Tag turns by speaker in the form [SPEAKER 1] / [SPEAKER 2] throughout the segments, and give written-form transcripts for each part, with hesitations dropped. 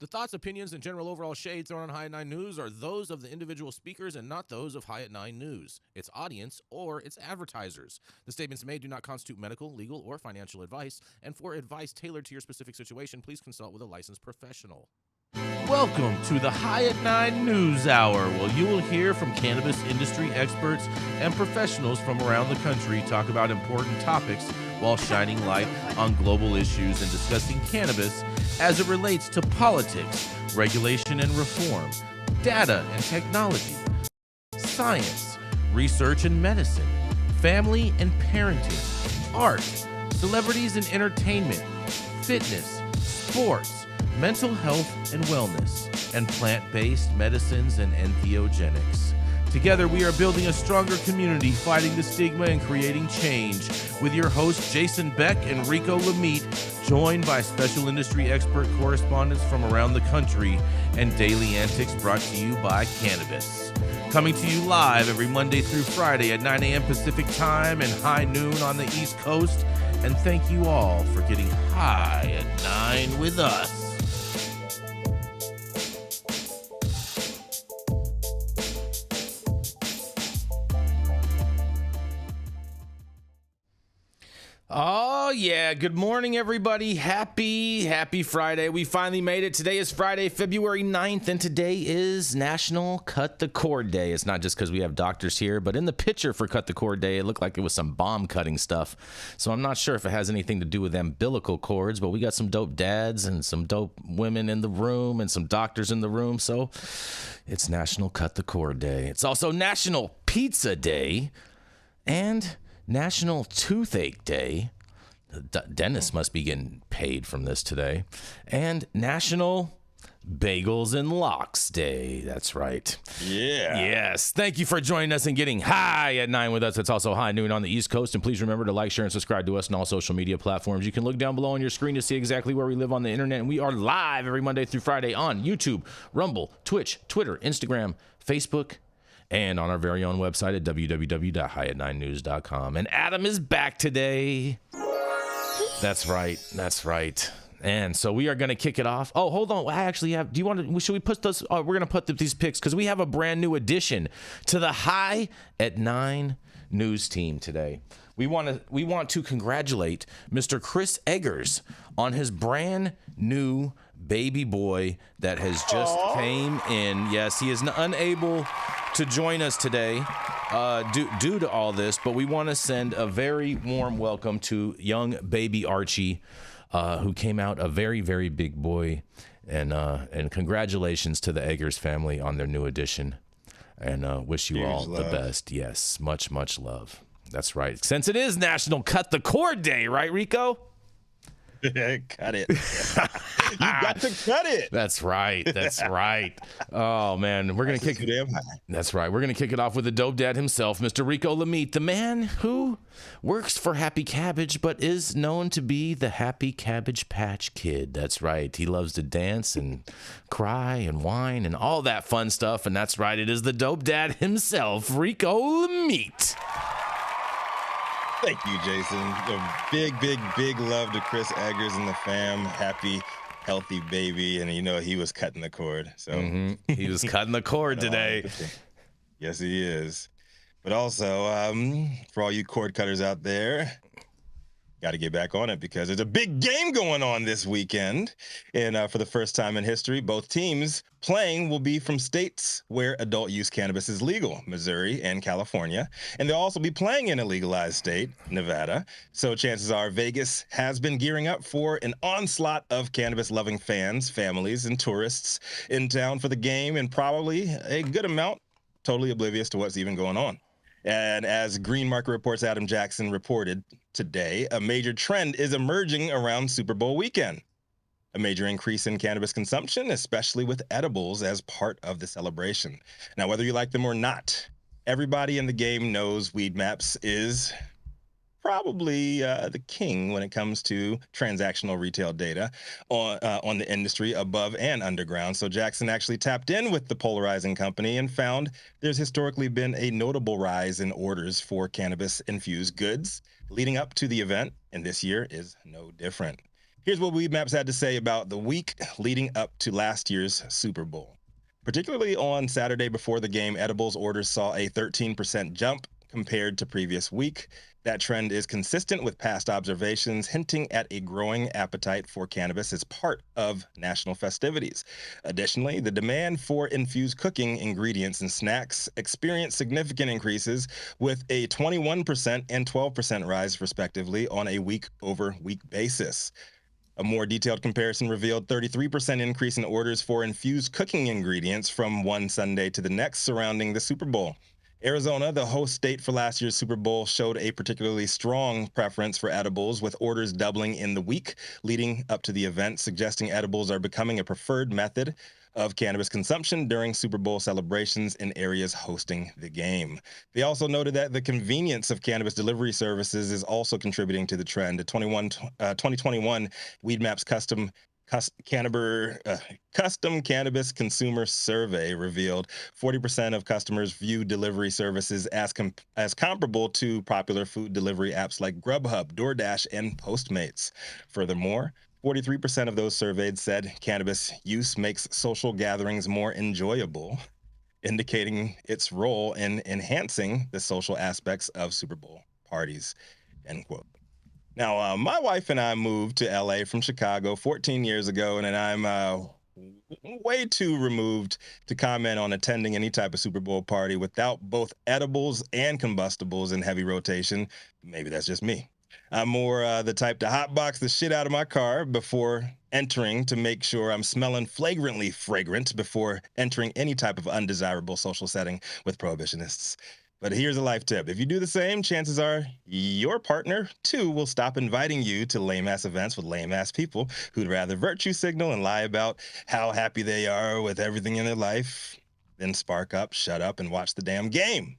[SPEAKER 1] The thoughts, opinions, and general overall shade thrown on High at 9 News are those of the individual speakers and not those of High at 9 News, its audience, or its advertisers. The statements made do not constitute medical, legal, or financial advice, and for advice tailored to your specific situation, please consult with a licensed professional. Welcome to the High at 9 News Hour, where you will hear from cannabis industry experts and professionals from around the country talk about important topics while shining light on global issues and discussing cannabis as it relates to politics, regulation and reform, data and technology, science, research and medicine, family and parenting, art, celebrities and entertainment, fitness, sports, mental health and wellness, and plant-based medicines and entheogenics. Together, we are building a stronger community, fighting the stigma and creating change. With your hosts, Jason Beck and Rico Lamitte, joined by special industry expert correspondents from around the country, and daily antics brought to you by Cannabis. Coming to you live every Monday through Friday at 9 a.m. Pacific Time and high noon on the East Coast. And thank you all for getting high at 9 with us. Oh, yeah. Good morning, everybody. Happy Friday. We finally made it. Today is Friday, February 9th, and today is National Cut the Cord Day. It's not just because we have doctors here, but in the picture for Cut the Cord Day, it looked like it was some bomb cutting stuff. So I'm not sure if it has anything to do with umbilical cords, but we got some dope dads and some dope women in the room and some doctors in the room. So it's National Cut the Cord Day. It's also National Pizza Day and National Toothache Day. The dentist must be getting paid from this today. And National Bagels and Lox Day. That's right.
[SPEAKER 2] Yeah.
[SPEAKER 1] Yes. Thank you for joining us and getting high at 9 with us. It's also high noon on the East Coast. And please remember to like, share, and subscribe to us on all social media platforms. You can look down below on your screen to see exactly where we live on the internet. And we are live every Monday through Friday on YouTube, Rumble, Twitch, Twitter, Instagram, Facebook, and on our very own website at www.highat9news.com. And Adam is back today. That's right. And so we are going to kick it off. Oh, hold on. I actually have, should we put those, we're going to put these picks because we have a brand new addition to the High at 9 News team today. We want to congratulate Mr. Chris Eggers on his brand new baby boy that has just came in. Yes, he is unable to join us today due to all this, but we want to send a very warm welcome to young baby Archie, who came out a very, very big boy, and congratulations to the Eggers family on their new addition, and wish you all the best. Yes, much love. That's right. Since it is National Cut the Cord Day, right, Rico?
[SPEAKER 2] Cut it. You got to cut it.
[SPEAKER 1] That's right. Oh man, we're gonna kick. That's right. We're gonna kick it off with the dope dad himself, Mr. Rico Lamitte, the man who works for Happy Cabbage, but is known to be the Happy Cabbage Patch Kid. That's right. He loves to dance and cry and whine and all that fun stuff. And that's right. It is the dope dad himself, Rico Lamitte.
[SPEAKER 2] Thank you, Jason. A big love to Chris Eggers and the fam. Happy, healthy baby. And he was cutting the cord. So
[SPEAKER 1] he was cutting the cord today.
[SPEAKER 2] Yes, he is. But also, for all you cord cutters out there, got to get back on it because there's a big game going on this weekend. And for the first time in history, both teams playing will be from states where adult use cannabis is legal, Missouri and California. And they'll also be playing in a legalized state, Nevada. So chances are Vegas has been gearing up for an onslaught of cannabis-loving fans, families, and tourists in town for the game, and probably a good amount totally oblivious to what's even going on. And as Green Market Report's Adam Jackson reported today, a major trend is emerging around Super Bowl weekend. A major increase in cannabis consumption, especially with edibles as part of the celebration. Now, whether you like them or not, everybody in the game knows Weed Maps is probably the king when it comes to transactional retail data on the industry above and underground. So Jackson actually tapped in with the polarizing company and found there's historically been a notable rise in orders for cannabis-infused goods leading up to the event, and this year is no different. Here's what Weed Maps had to say about the week leading up to last year's Super Bowl. Particularly on Saturday before the game, edibles orders saw a 13% jump compared to previous week. That trend is consistent with past observations, hinting at a growing appetite for cannabis as part of national festivities. Additionally, the demand for infused cooking ingredients and snacks experienced significant increases, with a 21% and 12% rise, respectively, on a week-over-week basis. A more detailed comparison revealed 33% increase in orders for infused cooking ingredients from one Sunday to the next surrounding the Super Bowl. Arizona, the host state for last year's Super Bowl, showed a particularly strong preference for edibles, with orders doubling in the week leading up to the event, suggesting edibles are becoming a preferred method of cannabis consumption during Super Bowl celebrations in areas hosting the game. They also noted that the convenience of cannabis delivery services is also contributing to the trend. A 2021 Weed Maps custom cannabis consumer survey revealed 40% of customers view delivery services as comparable to popular food delivery apps like Grubhub, DoorDash, and Postmates. Furthermore, 43% of those surveyed said cannabis use makes social gatherings more enjoyable, indicating its role in enhancing the social aspects of Super Bowl parties, end quote. Now, my wife and I moved to LA from Chicago 14 years ago, and I'm way too removed to comment on attending any type of Super Bowl party without both edibles and combustibles in heavy rotation. Maybe that's just me. I'm more the type to hotbox the shit out of my car before entering to make sure I'm smelling flagrantly fragrant before entering any type of undesirable social setting with prohibitionists. But here's a life tip. If you do the same, chances are your partner, too, will stop inviting you to lame-ass events with lame-ass people who'd rather virtue signal and lie about how happy they are with everything in their life than spark up, shut up, and watch the damn game.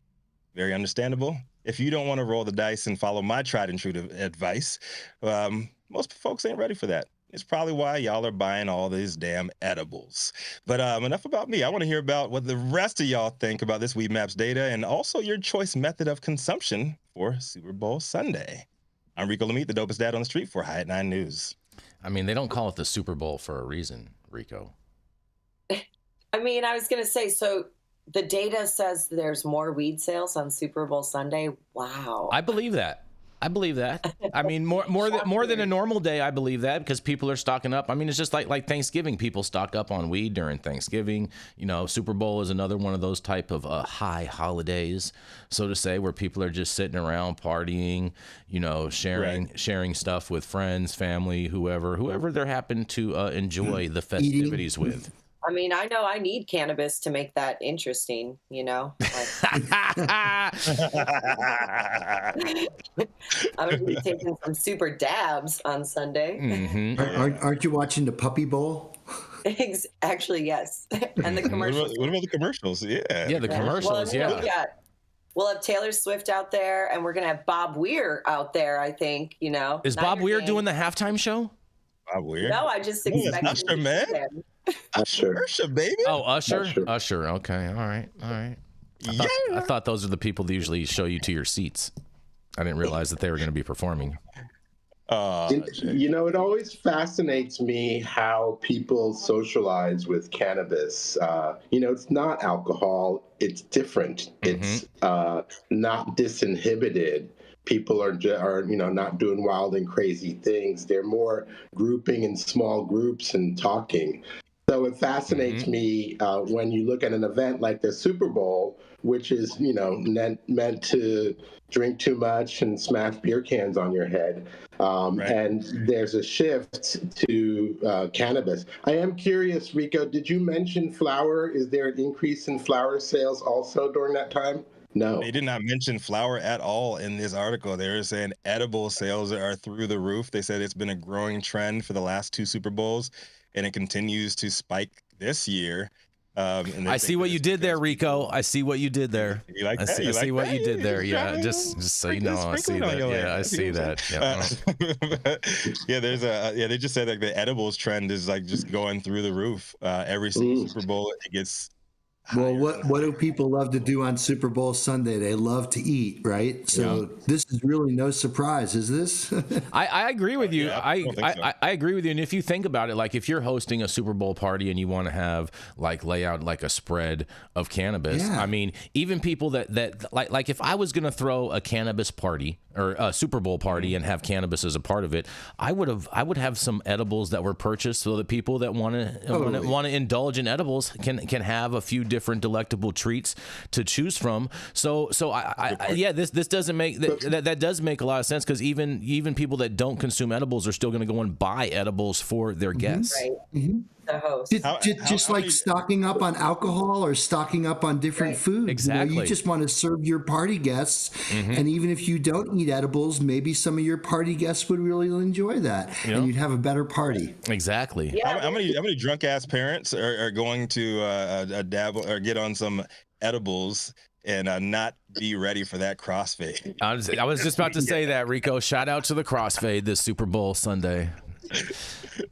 [SPEAKER 2] Very understandable. If you don't want to roll the dice and follow my tried and true advice, most folks ain't ready for that. It's probably why y'all are buying all these damn edibles. But enough about me. I want to hear about what the rest of y'all think about this Weed Maps data and also your choice method of consumption for Super Bowl Sunday. I'm Rico Lamitte, the dopest dad on the street for High at 9 News.
[SPEAKER 1] I mean, they don't call it the Super Bowl for a reason, Rico.
[SPEAKER 3] I mean, I was going to say, so the data says there's more weed sales on Super Bowl Sunday. Wow.
[SPEAKER 1] I believe that. I mean, more than a normal day. I believe that because people are stocking up. I mean, it's just like Thanksgiving. People stock up on weed during Thanksgiving. You know, Super Bowl is another one of those type of high holidays, so to say, where people are just sitting around partying. You know, sharing stuff with friends, family, whoever they happen to enjoy the festivities with.
[SPEAKER 3] I mean, I know I need cannabis to make that interesting, you know? Like, I'm going to be taking some super dabs on Sunday.
[SPEAKER 4] Mm-hmm. Aren't you watching the Puppy Bowl?
[SPEAKER 3] Actually, yes. And the commercials.
[SPEAKER 2] What about the commercials? Yeah,
[SPEAKER 1] the commercials,
[SPEAKER 3] We'll have Taylor Swift out there, and we're going to have Bob Weir out there, I think, you know.
[SPEAKER 1] Is Bob Weir doing the halftime show?
[SPEAKER 2] Bob Weir?
[SPEAKER 3] No, I just expect
[SPEAKER 2] Usher, man. Usher, baby.
[SPEAKER 1] Oh, Usher. Okay, all right. I thought those are the people that usually show you to your seats. I didn't realize that they were going to be performing.
[SPEAKER 5] You know, it always fascinates me how people socialize with cannabis. You know, it's not alcohol. It's different. It's not disinhibited. People are you know, not doing wild and crazy things. They're more grouping in small groups and talking. So it fascinates me when you look at an event like the Super Bowl, which is, you know, meant to drink too much and smash beer cans on your head. And there's a shift to cannabis. I am curious, Rico, did you mention flower? Is there an increase in flower sales also during that time? No.
[SPEAKER 2] They did not mention flower at all in this article. They were saying edible sales are through the roof. They said it's been a growing trend for the last 2 Super Bowls, and it continues to spike this year.
[SPEAKER 1] I see what you did there, Rico. I see what you did there.
[SPEAKER 2] You like that?
[SPEAKER 1] I see what you did there. Yeah, just so you know, I see that. Yeah, I see that. Yeah, they just said like the edibles trend is like just going through the roof. Every single Super Bowl, it gets
[SPEAKER 4] Well, what do people love to do on Super Bowl Sunday? They love to eat, right? So this is really no surprise, is this?
[SPEAKER 1] I agree with you.
[SPEAKER 2] Yeah, I don't think so.
[SPEAKER 1] I agree with you. And if you think about it, like if you're hosting a Super Bowl party and you want to have lay out like a spread of cannabis, I mean, even people that like if I was going to throw a cannabis party or a Super Bowl party and have cannabis as a part of it, I would have some edibles that were purchased so that people that want to indulge in edibles can have a few different delectable treats to choose from. So this doesn't make that does make a lot of sense, because even people that don't consume edibles are still going to go and buy edibles for their guests.
[SPEAKER 3] Right.
[SPEAKER 4] Mm-hmm.
[SPEAKER 3] The host.
[SPEAKER 4] Just like stocking up on alcohol or stocking up on different food.
[SPEAKER 1] Exactly.
[SPEAKER 4] You just want to serve your party guests, and even if you don't eat edibles, maybe some of your party guests would really enjoy that, and you'd have a better party.
[SPEAKER 1] Exactly.
[SPEAKER 2] Yeah. How many drunk ass parents are going to dabble or get on some edibles and not be ready for that crossfade?
[SPEAKER 1] I was just about to say that, Rico. Shout out to the crossfade this Super Bowl Sunday.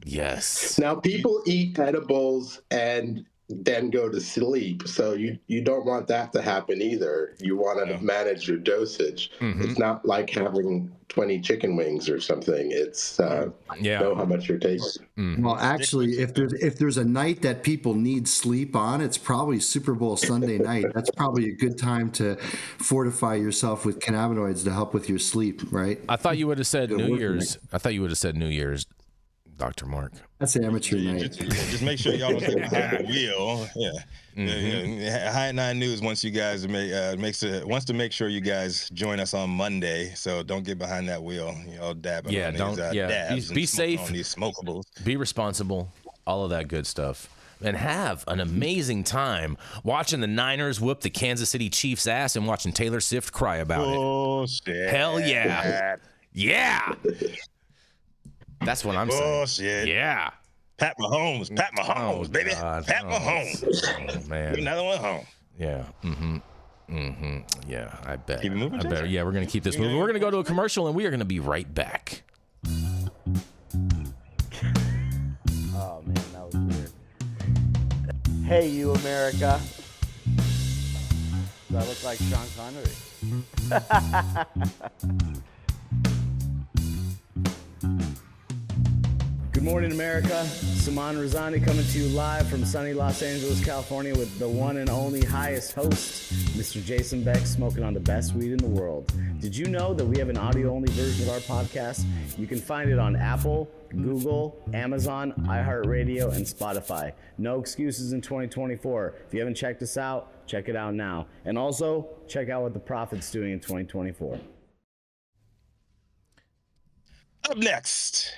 [SPEAKER 1] Yes.
[SPEAKER 5] Now, people eat edibles and then go to sleep, so you don't want that to happen either. You want to manage your dosage. It's not like having 20 chicken wings or something. It's know how much you're taking.
[SPEAKER 4] Well, actually, if there's a night that people need sleep on, it's probably Super Bowl Sunday night. That's probably a good time to fortify yourself with cannabinoids to help with your sleep, right?
[SPEAKER 1] I thought you would have said New Year's. I thought you would have said New Year's, Dr. Mark.
[SPEAKER 4] That's amateur night.
[SPEAKER 2] Just make sure y'all don't get behind the wheel. Yeah. High at 9 News wants you guys to wants to make sure you guys join us on Monday. So don't get behind that wheel. Y'all dabbing on these dabs.
[SPEAKER 1] Be safe.
[SPEAKER 2] On these smokables.
[SPEAKER 1] Be responsible. All of that good stuff. And have an amazing time watching the Niners whoop the Kansas City Chiefs' ass and watching Taylor Swift cry about
[SPEAKER 2] Bullshit.
[SPEAKER 1] Hell yeah. Yeah. That's what I'm saying.
[SPEAKER 2] Bullshit.
[SPEAKER 1] Yeah.
[SPEAKER 2] Pat Mahomes, baby.
[SPEAKER 1] God.
[SPEAKER 2] Pat Mahomes.
[SPEAKER 1] Oh, man.
[SPEAKER 2] Get another one home.
[SPEAKER 1] Yeah. Yeah, I bet.
[SPEAKER 2] Keep it moving,
[SPEAKER 1] I bet. Yeah, we're going to keep this moving. We're going to go to a commercial, and we are going to be right back.
[SPEAKER 6] Oh, man, that was weird. Hey, you, America. Do I look like Sean Connery? Good morning, America. Saman Razani coming to you live from sunny Los Angeles, California with the one and only highest host, Mr. Jason Beck, smoking on the best weed in the world. Did you know that we have an audio-only version of our podcast? You can find it on Apple, Google, Amazon, iHeartRadio, and Spotify. No excuses in 2024. If you haven't checked us out, check it out now. And also, check out what the Prophet's doing in 2024.
[SPEAKER 2] Up next,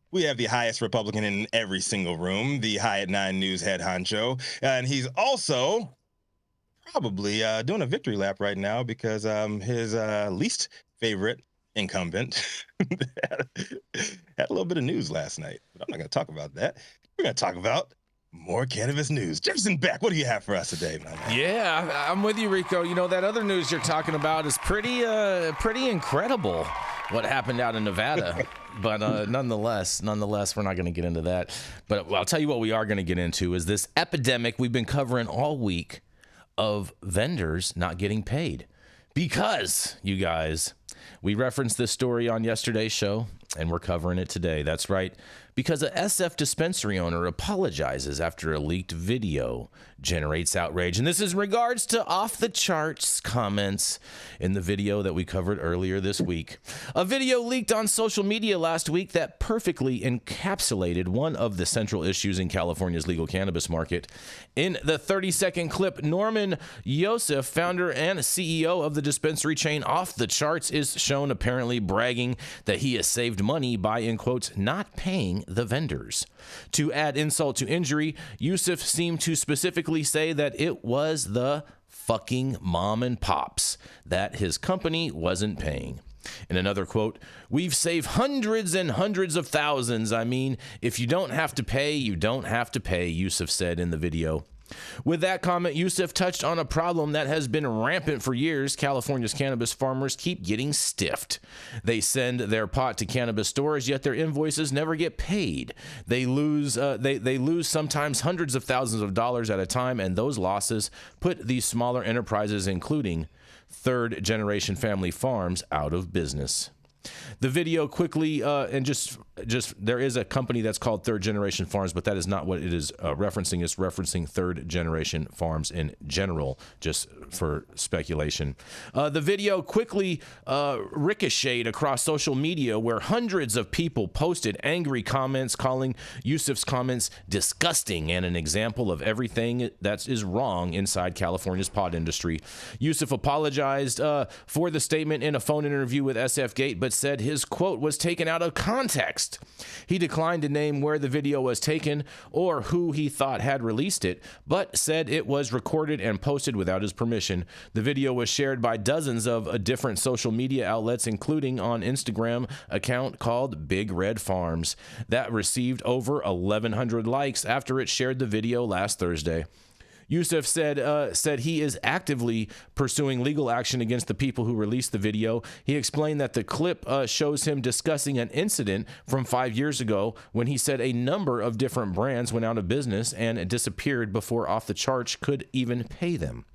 [SPEAKER 2] we have the highest Republican in every single room, the High at 9 News head honcho. And he's also probably doing a victory lap right now because his least favorite incumbent had a little bit of news last night. But I'm not going to talk about that. We're going to talk about more cannabis news. Jason Beck, what do you have for us today, man?
[SPEAKER 1] Yeah, I'm with you, Rico. You know, that other news you're talking about is pretty incredible, what happened out in Nevada. But nonetheless, we're not going to get into that. But I'll tell you what we are going to get into is this epidemic we've been covering all week of vendors not getting paid. Because, you guys, we referenced this story on yesterday's show, and we're covering it today. That's right. Because a SF dispensary owner apologizes after a leaked video generates outrage. And this is in regards to off-the-charts comments in the video that we covered earlier this week. A video leaked on social media last week that perfectly encapsulated one of the central issues in California's legal cannabis market. In the 30-second clip, Norman Yosef, founder and CEO of the dispensary chain Off the Charts, is shown apparently bragging that he has saved money by, in quotes, not paying the vendors. To add insult to injury, Yusuf seemed to specifically say that it was the fucking mom and pops that his company wasn't paying. In another quote, "We've saved hundreds and hundreds of thousands. I mean, if you don't have to pay, you don't have to pay," Yusuf said in the video. With that comment, Yusuf touched on a problem that has been rampant for years. California's cannabis farmers keep getting stiffed. They send their pot to cannabis stores, yet their invoices never get paid. They lose sometimes hundreds of thousands of dollars at a time, and those losses put these smaller enterprises, including third-generation family farms, out of business. The video quickly, and just there is a company that's called Third Generation Farms, but that is not what it is referencing. It's referencing Third Generation Farms in general, just for speculation. The video quickly ricocheted across social media, where hundreds of people posted angry comments calling Yusuf's comments disgusting and an example of everything that is wrong inside California's pot industry. Yusuf apologized for the statement in a phone interview with SF Gate, but said his quote was taken out of context. He declined to name where the video was taken or who he thought had released it, but said it was recorded and posted without his permission. The video was shared by dozens of different social media outlets, including on Instagram account called Big Red Farms, that received over 1,100 likes after it shared the video last Thursday. Yusuf said he is actively pursuing legal action against the people who released the video. He explained that the clip shows him discussing an incident from 5 years ago when he said a number of different brands went out of business and disappeared before Off the Charts could even pay them.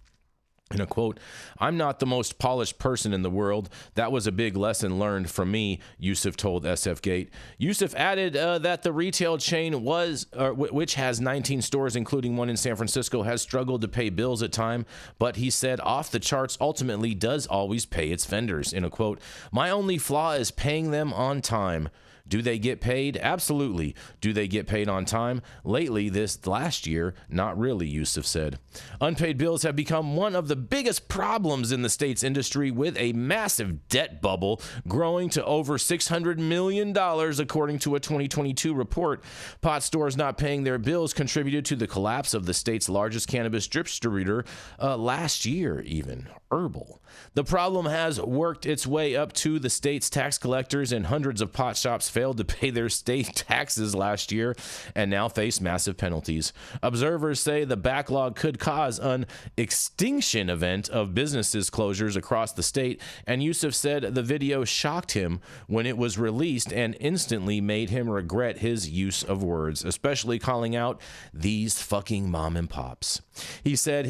[SPEAKER 1] In a quote, "I'm not the most polished person in the world. That was a big lesson learned from me," Yusuf told SF Gate. Yusuf added that the retail chain which has 19 stores, including one in San Francisco, has struggled to pay bills at times, but he said Off the Charts ultimately does always pay its vendors. In a quote, "My only flaw is paying them on time. Do they get paid? Absolutely. Do they get paid on time? Lately, this last year, not really," Yusuf said. Unpaid bills have become one of the biggest problems in the state's industry, with a massive debt bubble growing to over $600 million, according to a 2022 report. Pot stores not paying their bills contributed to the collapse of the state's largest cannabis distributor last year, even, Herbal. The problem has worked its way up to the state's tax collectors, and hundreds of pot shops failed to pay their state taxes last year and now face massive penalties. Observers say the backlog could cause an extinction event of businesses closures across the state, and Yusuf said the video shocked him when it was released and instantly made him regret his use of words, especially calling out "these fucking mom and pops." He said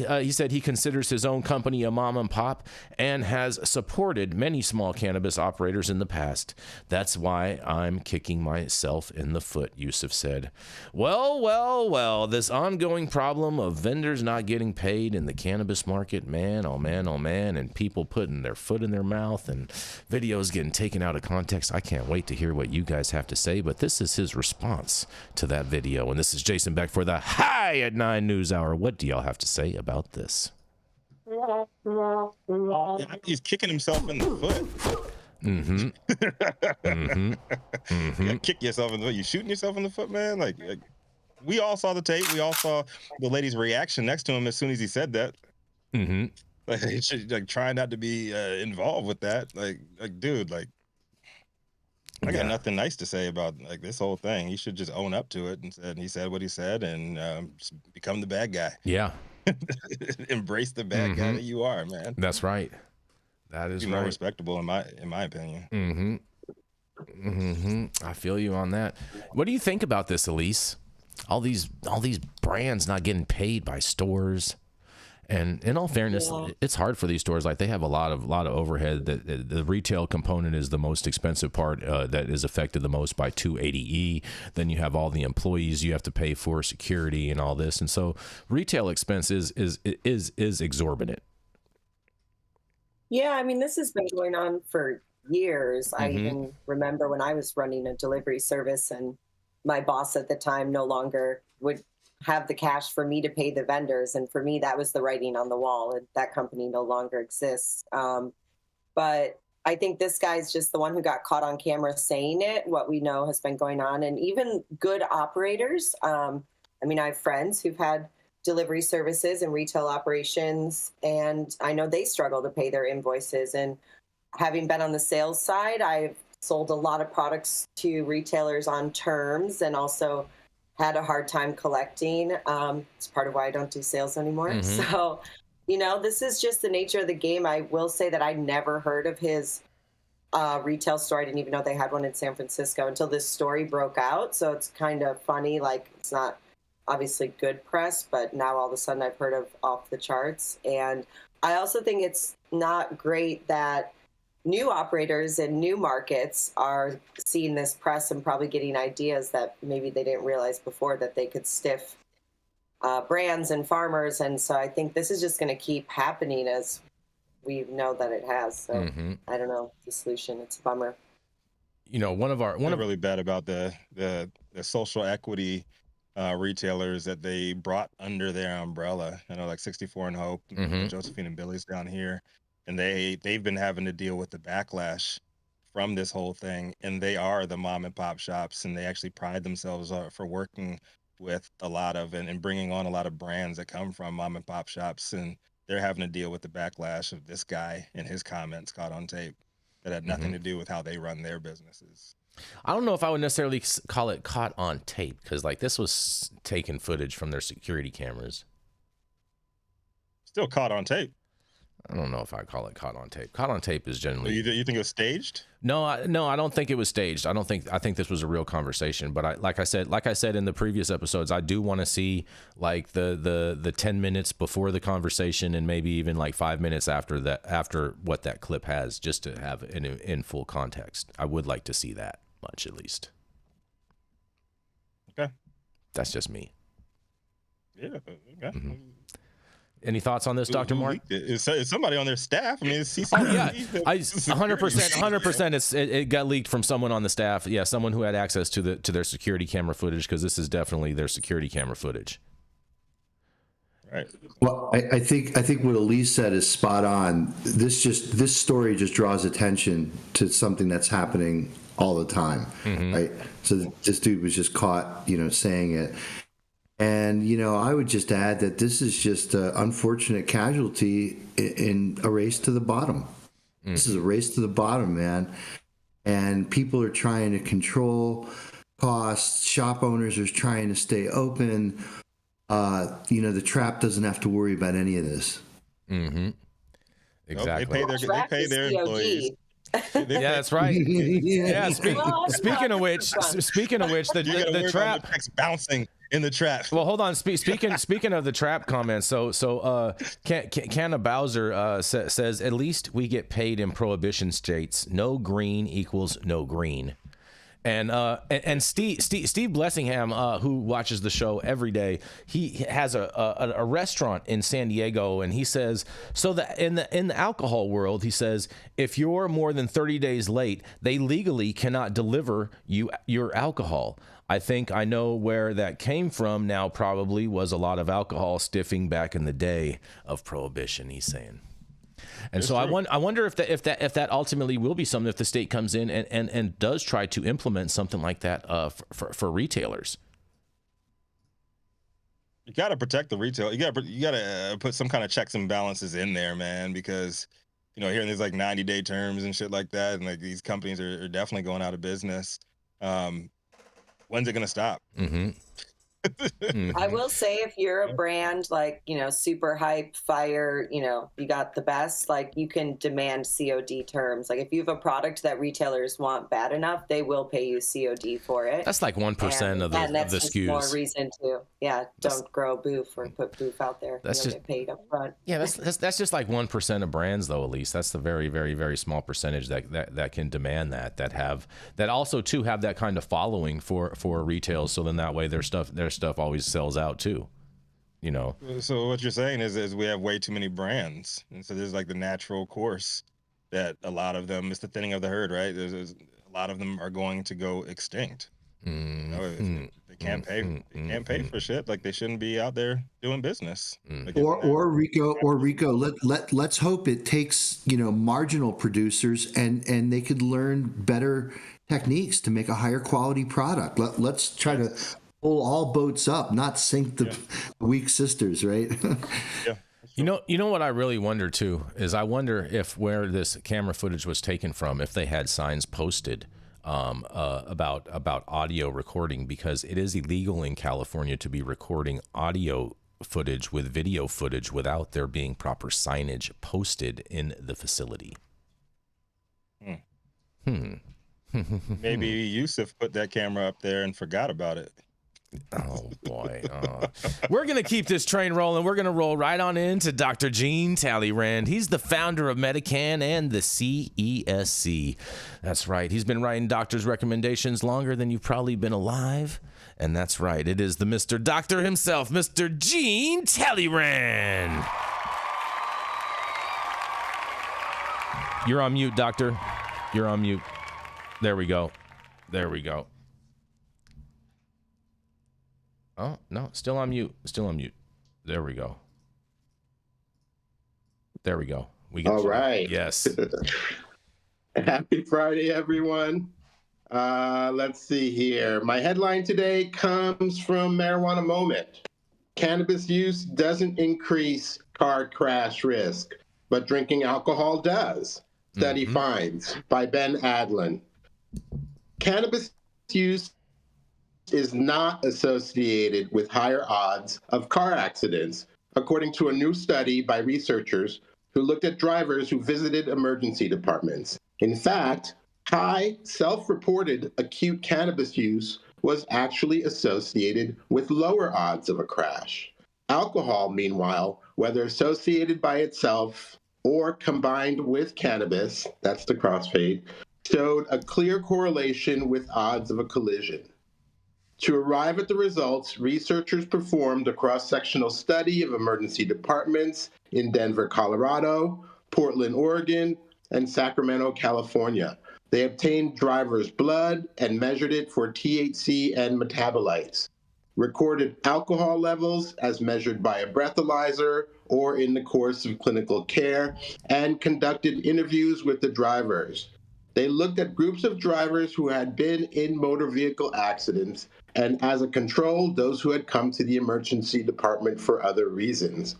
[SPEAKER 1] he considers his own company a mom and pop and has supported many small cannabis operators in the past. "That's why I'm kicking myself in the foot," Yusuf said. Well, this ongoing problem of vendors not getting paid in the cannabis market, man, oh man, and people putting their foot in their mouth and videos getting taken out of context. I can't wait to hear what you guys have to say, but this is his response to that video. And this is Jason Beck for the High at 9 News Hour. What do y'all have to say about this?
[SPEAKER 2] He's kicking himself in the foot. You kick yourself in the foot. You shooting yourself in the foot, man. Like we all saw the tape. We all saw the lady's reaction next to him as soon as he said that. Like, he should try not to be involved with that. Like, dude, like, I got nothing nice to say about this whole thing. He should just own up to it and he said what he said and just become the bad guy.
[SPEAKER 1] Yeah.
[SPEAKER 2] Embrace the bad guy that you are, man.
[SPEAKER 1] That's right. That is
[SPEAKER 2] more respectable in my opinion.
[SPEAKER 1] I feel you on that. What do you think about this, Elise? All these brands not getting paid by stores. And in all fairness, it's hard for these stores. Like, they have a lot of overhead. The retail component is the most expensive part that is affected the most by 280E. Then you have all the employees you have to pay for, security and all this. And so retail expense is exorbitant.
[SPEAKER 3] Yeah, I mean, this has been going on for years. I even remember when I was running a delivery service and my boss at the time no longer would have the cash for me to pay the vendors. And for me, that was the writing on the wall. That company no longer exists. But I think this guy's just the one who got caught on camera saying it, what we know has been going on. And even good operators. I mean, I have friends who've had delivery services and retail operations, and I know they struggle to pay their invoices. And having been on the sales side, I've sold a lot of products to retailers on terms and also had a hard time collecting. It's part of why I don't do sales anymore. So, you know, this is just the nature of the game. I will say that I never heard of his retail store. I didn't even know they had one in San Francisco until this story broke out. So it's kind of funny. Like, it's not obviously good press, but now all of a sudden I've heard of Off the Charts. And I also think it's not great that new operators in new markets are seeing this press and probably getting ideas that maybe they didn't realize before that they could stiff brands and farmers. And so I think this is just going to keep happening as we know that it has. So I don't know the solution. It's a bummer.
[SPEAKER 1] You know, one of
[SPEAKER 2] really bad about the social equity retailers that they brought under their umbrella. I know, like 64 and Hope, Josephine and Billy's down here, and they've been having to deal with the backlash from this whole thing. And they are the mom and pop shops, and they actually pride themselves for working with a lot of and bringing on a lot of brands that come from mom and pop shops, and they're having to deal with the backlash of this guy and his comments caught on tape that had nothing to do with how they run their businesses.
[SPEAKER 1] I don't know if I would necessarily call it caught on tape, because like this was taken footage from their security cameras.
[SPEAKER 2] Still caught on tape.
[SPEAKER 1] I don't know if I call it caught on tape. Caught on tape is generally.
[SPEAKER 2] You think it was staged?
[SPEAKER 1] No, I don't think it was staged. I think this was a real conversation. But like I said in the previous episodes, I do want to see like the 10 minutes before the conversation and maybe even like 5 minutes after what that clip has, just to have in full context. I would like to see that much at least.
[SPEAKER 2] Okay,
[SPEAKER 1] that's just me.
[SPEAKER 2] Yeah. Okay.
[SPEAKER 1] Any thoughts on this, Dr. Mark?
[SPEAKER 2] Is somebody on their staff? I mean, it's CCTV.
[SPEAKER 1] Oh yeah, 100%. It got leaked from someone on the staff. Yeah, someone who had access to their security camera footage, because this is definitely their security camera footage.
[SPEAKER 2] Right.
[SPEAKER 4] Well, I think what Elise said is spot on. This story just draws attention to something that's happening all the time, right? So this dude was just caught, saying it. And, I would just add that this is just an unfortunate casualty in a race to the bottom. This is a race to the bottom, man. And people are trying to control costs. Shop owners are trying to stay open. The trap doesn't have to worry about any of this.
[SPEAKER 1] Exactly.
[SPEAKER 2] They pay their employees.
[SPEAKER 1] Yeah, that's right. Yeah. Speaking of which, the trap
[SPEAKER 2] bouncing in the trap.
[SPEAKER 1] Well, hold on. Speaking of the trap comments, so Canna Bowser says at least we get paid in prohibition states. No green equals no green. And Steve Blessingham, who watches the show every day, he has a restaurant in San Diego, and he says so that in the alcohol world, he says if you're more than 30 days late, they legally cannot deliver you your alcohol. I think I know where that came from. Now probably was a lot of alcohol stiffing back in the day of prohibition. He's saying. And so I wonder if that ultimately will be something if the state comes in and does try to implement something like that for retailers.
[SPEAKER 2] You got to protect the retail. You got to put some kind of checks and balances in there, man, because hearing there's like 90-day terms and shit like that, and like these companies are definitely going out of business. When's it gonna stop?
[SPEAKER 3] I will say, if you're a brand like, super hype, fire, you got the best, like you can demand COD terms. Like if you have a product that retailers want bad enough, they will pay you COD for it.
[SPEAKER 1] That's like 1% of the SKUs.
[SPEAKER 3] More reason to, don't grow boof or put boof out there. That's just get paid up front.
[SPEAKER 1] Yeah, that's just like 1% of brands, though. At least that's the very, very, very small percentage that can demand that also too have that kind of following for retail. So then that way their stuff always sells out too.
[SPEAKER 2] So what you're saying is we have way too many brands, and so there's like the natural course that a lot of them, it's the thinning of the herd, right? There's a lot of them are going to go extinct. They can't pay for shit. Like they shouldn't be out there doing business. Like,
[SPEAKER 4] or Rico, let's hope it takes marginal producers and they could learn better techniques to make a higher quality product. Let's try to pull all boats up, not sink the weak sisters, right?
[SPEAKER 2] Yeah.
[SPEAKER 1] You know what I really wonder too is I wonder if where this camera footage was taken from, if they had signs posted about audio recording, because it is illegal in California to be recording audio footage with video footage without there being proper signage posted in the facility.
[SPEAKER 2] Maybe Yusuf put that camera up there and forgot about it.
[SPEAKER 1] Oh, boy. We're going to keep this train rolling. We're going to roll right on into Dr. Gene Talleyrand. He's the founder of Medican and the CESC. That's right. He's been writing doctor's recommendations longer than you've probably been alive. And that's right. It is the Mr. Doctor himself, Mr. Gene Talleyrand. You're on mute, doctor. You're on mute. There we go. There we go. Oh, no, still on mute. Still on mute. There we go. There we go. We get
[SPEAKER 5] All right.
[SPEAKER 1] Yes.
[SPEAKER 5] Happy Friday, everyone. Let's see here. My headline today comes from Marijuana Moment. Cannabis use doesn't increase car crash risk, but drinking alcohol does. Study finds by Ben Adlin. Cannabis use is not associated with higher odds of car accidents, according to a new study by researchers who looked at drivers who visited emergency departments. In fact, high self-reported acute cannabis use was actually associated with lower odds of a crash. Alcohol, meanwhile, whether associated by itself or combined with cannabis, that's the crossfade, showed a clear correlation with odds of a collision. To arrive at the results, researchers performed a cross-sectional study of emergency departments in Denver, Colorado, Portland, Oregon, and Sacramento, California. They obtained drivers' blood and measured it for THC and metabolites, recorded alcohol levels as measured by a breathalyzer or in the course of clinical care, and conducted interviews with the drivers. They looked at groups of drivers who had been in motor vehicle accidents, and as a control, those who had come to the emergency department for other reasons.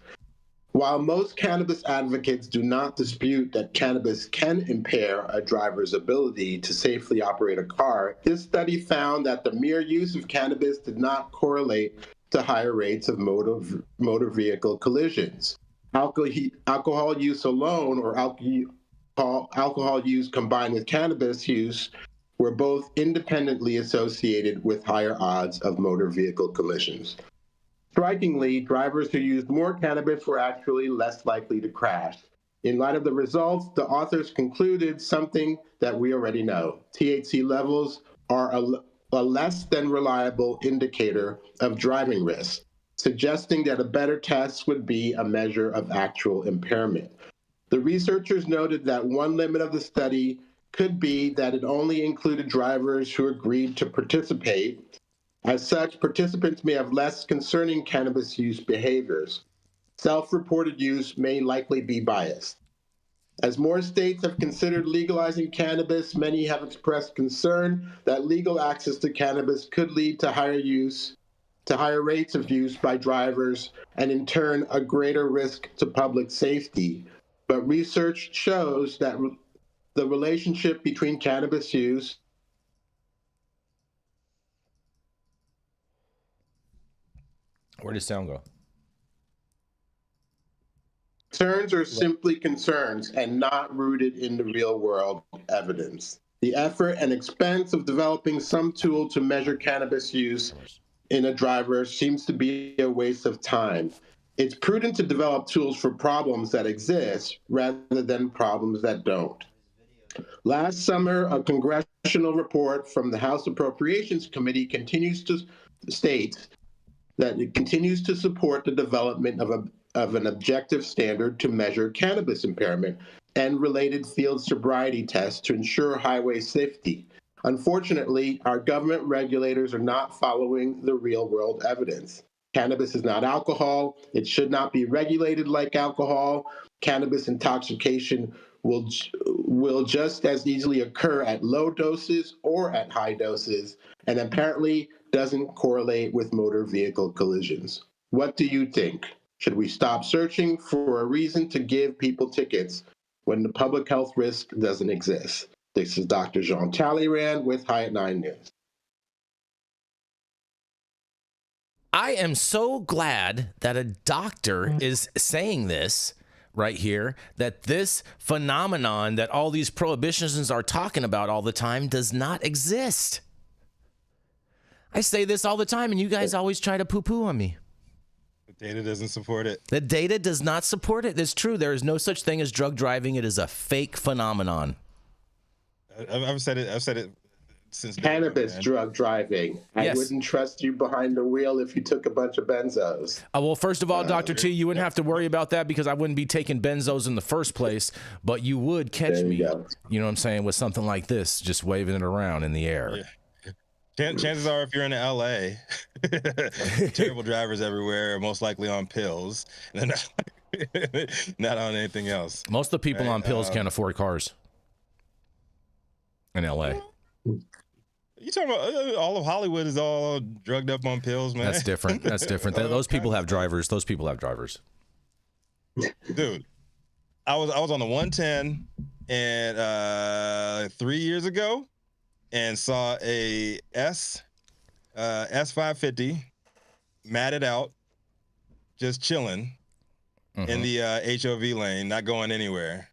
[SPEAKER 5] While most cannabis advocates do not dispute that cannabis can impair a driver's ability to safely operate a car, this study found that the mere use of cannabis did not correlate to higher rates of motor vehicle collisions. Alcohol use alone or alcohol use combined with cannabis use were both independently associated with higher odds of motor vehicle collisions. Strikingly, drivers who used more cannabis were actually less likely to crash. In light of the results, the authors concluded something that we already know. THC levels are a less than reliable indicator of driving risk, suggesting that a better test would be a measure of actual impairment. The researchers noted that one limit of the study could be that it only included drivers who agreed to participate. As such, participants may have less concerning cannabis use behaviors. Self-reported use may likely be biased. As more states have considered legalizing cannabis, many have expressed concern that legal access to cannabis could lead to higher rates of use by drivers, and in turn, a greater risk to public safety. But research shows that the relationship between cannabis use
[SPEAKER 1] Where does sound go?
[SPEAKER 5] Concerns are simply concerns and not rooted in the real world evidence. The effort and expense of developing some tool to measure cannabis use in a driver seems to be a waste of time. It's prudent to develop tools for problems that exist rather than problems that don't. Last summer, a congressional report from the House Appropriations Committee continues to state that it continues to support the development of an objective standard to measure cannabis impairment and related field sobriety tests to ensure highway safety. Unfortunately, our government regulators are not following the real-world evidence. Cannabis is not alcohol. It should not be regulated like alcohol. Cannabis intoxication will just as easily occur at low doses or at high doses, and apparently doesn't correlate with motor vehicle collisions. What do you think? Should we stop searching for a reason to give people tickets when the public health risk doesn't exist? This is Dr. Jean Talleyrand with High at 9 News.
[SPEAKER 1] I am so glad that a doctor is saying this right here, that this phenomenon that all these prohibitionists are talking about all the time does not exist. I say this all the time, and you guys always try to poo-poo on me.
[SPEAKER 2] The data doesn't support it.
[SPEAKER 1] The data does not support it. It's true. There is no such thing as drug driving. It is a fake phenomenon.
[SPEAKER 2] I've said it since
[SPEAKER 5] Cannabis drug driving.
[SPEAKER 1] Yes.
[SPEAKER 5] I wouldn't trust you behind the wheel if you took a bunch of benzos.
[SPEAKER 1] Well, first of all, Dr. T, you wouldn't have to worry about that because I wouldn't be taking benzos in the first place, but you would catch me, you know what I'm saying, with something like this, just waving it around in the air.
[SPEAKER 2] Yeah. Chances are, if you're in LA, terrible drivers everywhere are most likely on pills, and not on anything else.
[SPEAKER 1] Most of the people on pills can't afford cars in LA.
[SPEAKER 2] You talking about all of Hollywood is all drugged up on pills, man?
[SPEAKER 1] That's different. That's different. Those people have drivers. Those people have drivers.
[SPEAKER 2] Dude, I was on the 110 and 3 years ago, and saw a S550 matted out, just chilling in the HOV lane, not going anywhere.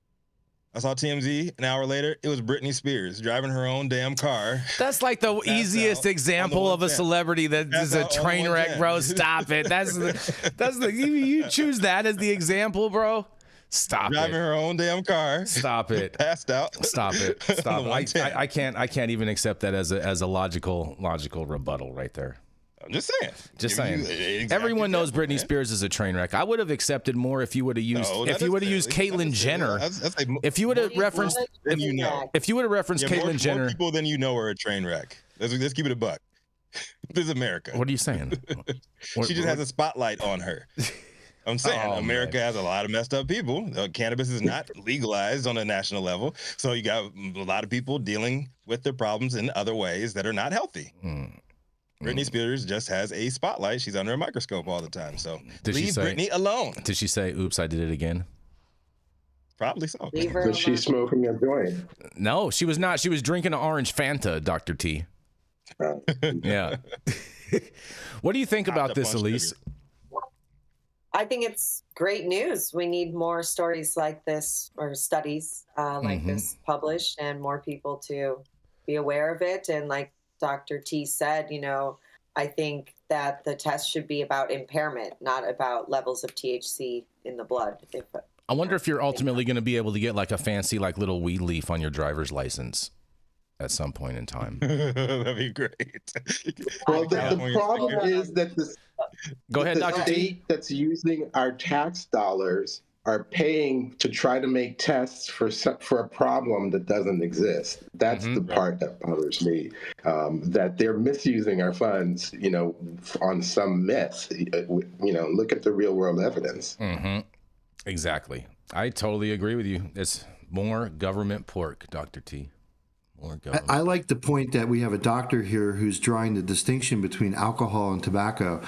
[SPEAKER 2] I saw TMZ an hour later. It was Britney Spears driving her own damn car.
[SPEAKER 1] That's like the easiest example of a celebrity that is a train wreck, bro. Stop it. That's the you choose that as the example, bro. Stop
[SPEAKER 2] driving her own damn car.
[SPEAKER 1] Stop it.
[SPEAKER 2] Passed out.
[SPEAKER 1] Stop it. Stop it. I can't even accept that as a logical rebuttal right there.
[SPEAKER 2] I'm just saying.
[SPEAKER 1] Exactly. Everyone knows Britney Spears is a train wreck. I would have accepted more if you would have used Caitlyn Jenner. If you would have referenced Caitlyn Jenner.
[SPEAKER 2] More people than you know are a train wreck. Let's keep it a buck. This is America.
[SPEAKER 1] What are you saying?
[SPEAKER 2] She just has a spotlight on her. I'm saying America has a lot of messed up people. Cannabis is not legalized on a national level. So you got a lot of people dealing with their problems in other ways that are not healthy. Britney Spears just has a spotlight. She's under a microscope all the time. So leave Britney alone.
[SPEAKER 1] Did she say, oops, I did it again?
[SPEAKER 2] Probably so.
[SPEAKER 5] Was she smoking a joint?
[SPEAKER 1] No, she was not. She was drinking an orange Fanta, Dr. T. Yeah. What do you think about this, Elise?
[SPEAKER 3] I think it's great news. We need more stories like this, or studies like this published, and more people to be aware of it. And like Dr. T said, I think that the test should be about impairment, not about levels of THC in the blood.
[SPEAKER 1] I wonder if you're ultimately going to be able to get like a fancy little weed leaf on your driver's license at some point in time.
[SPEAKER 2] That'd be great.
[SPEAKER 5] Well, the problem is that
[SPEAKER 1] Go ahead, Dr. T.
[SPEAKER 5] state that's using our tax dollars are paying to try to make tests for a problem that doesn't exist. That's the part that bothers me, that they're misusing our funds, on some myth. Look at the real world evidence.
[SPEAKER 1] Exactly. I totally agree with you. It's more government pork, Dr. T. More government.
[SPEAKER 4] I like the point that we have a doctor here who's drawing the distinction between alcohol and tobacco.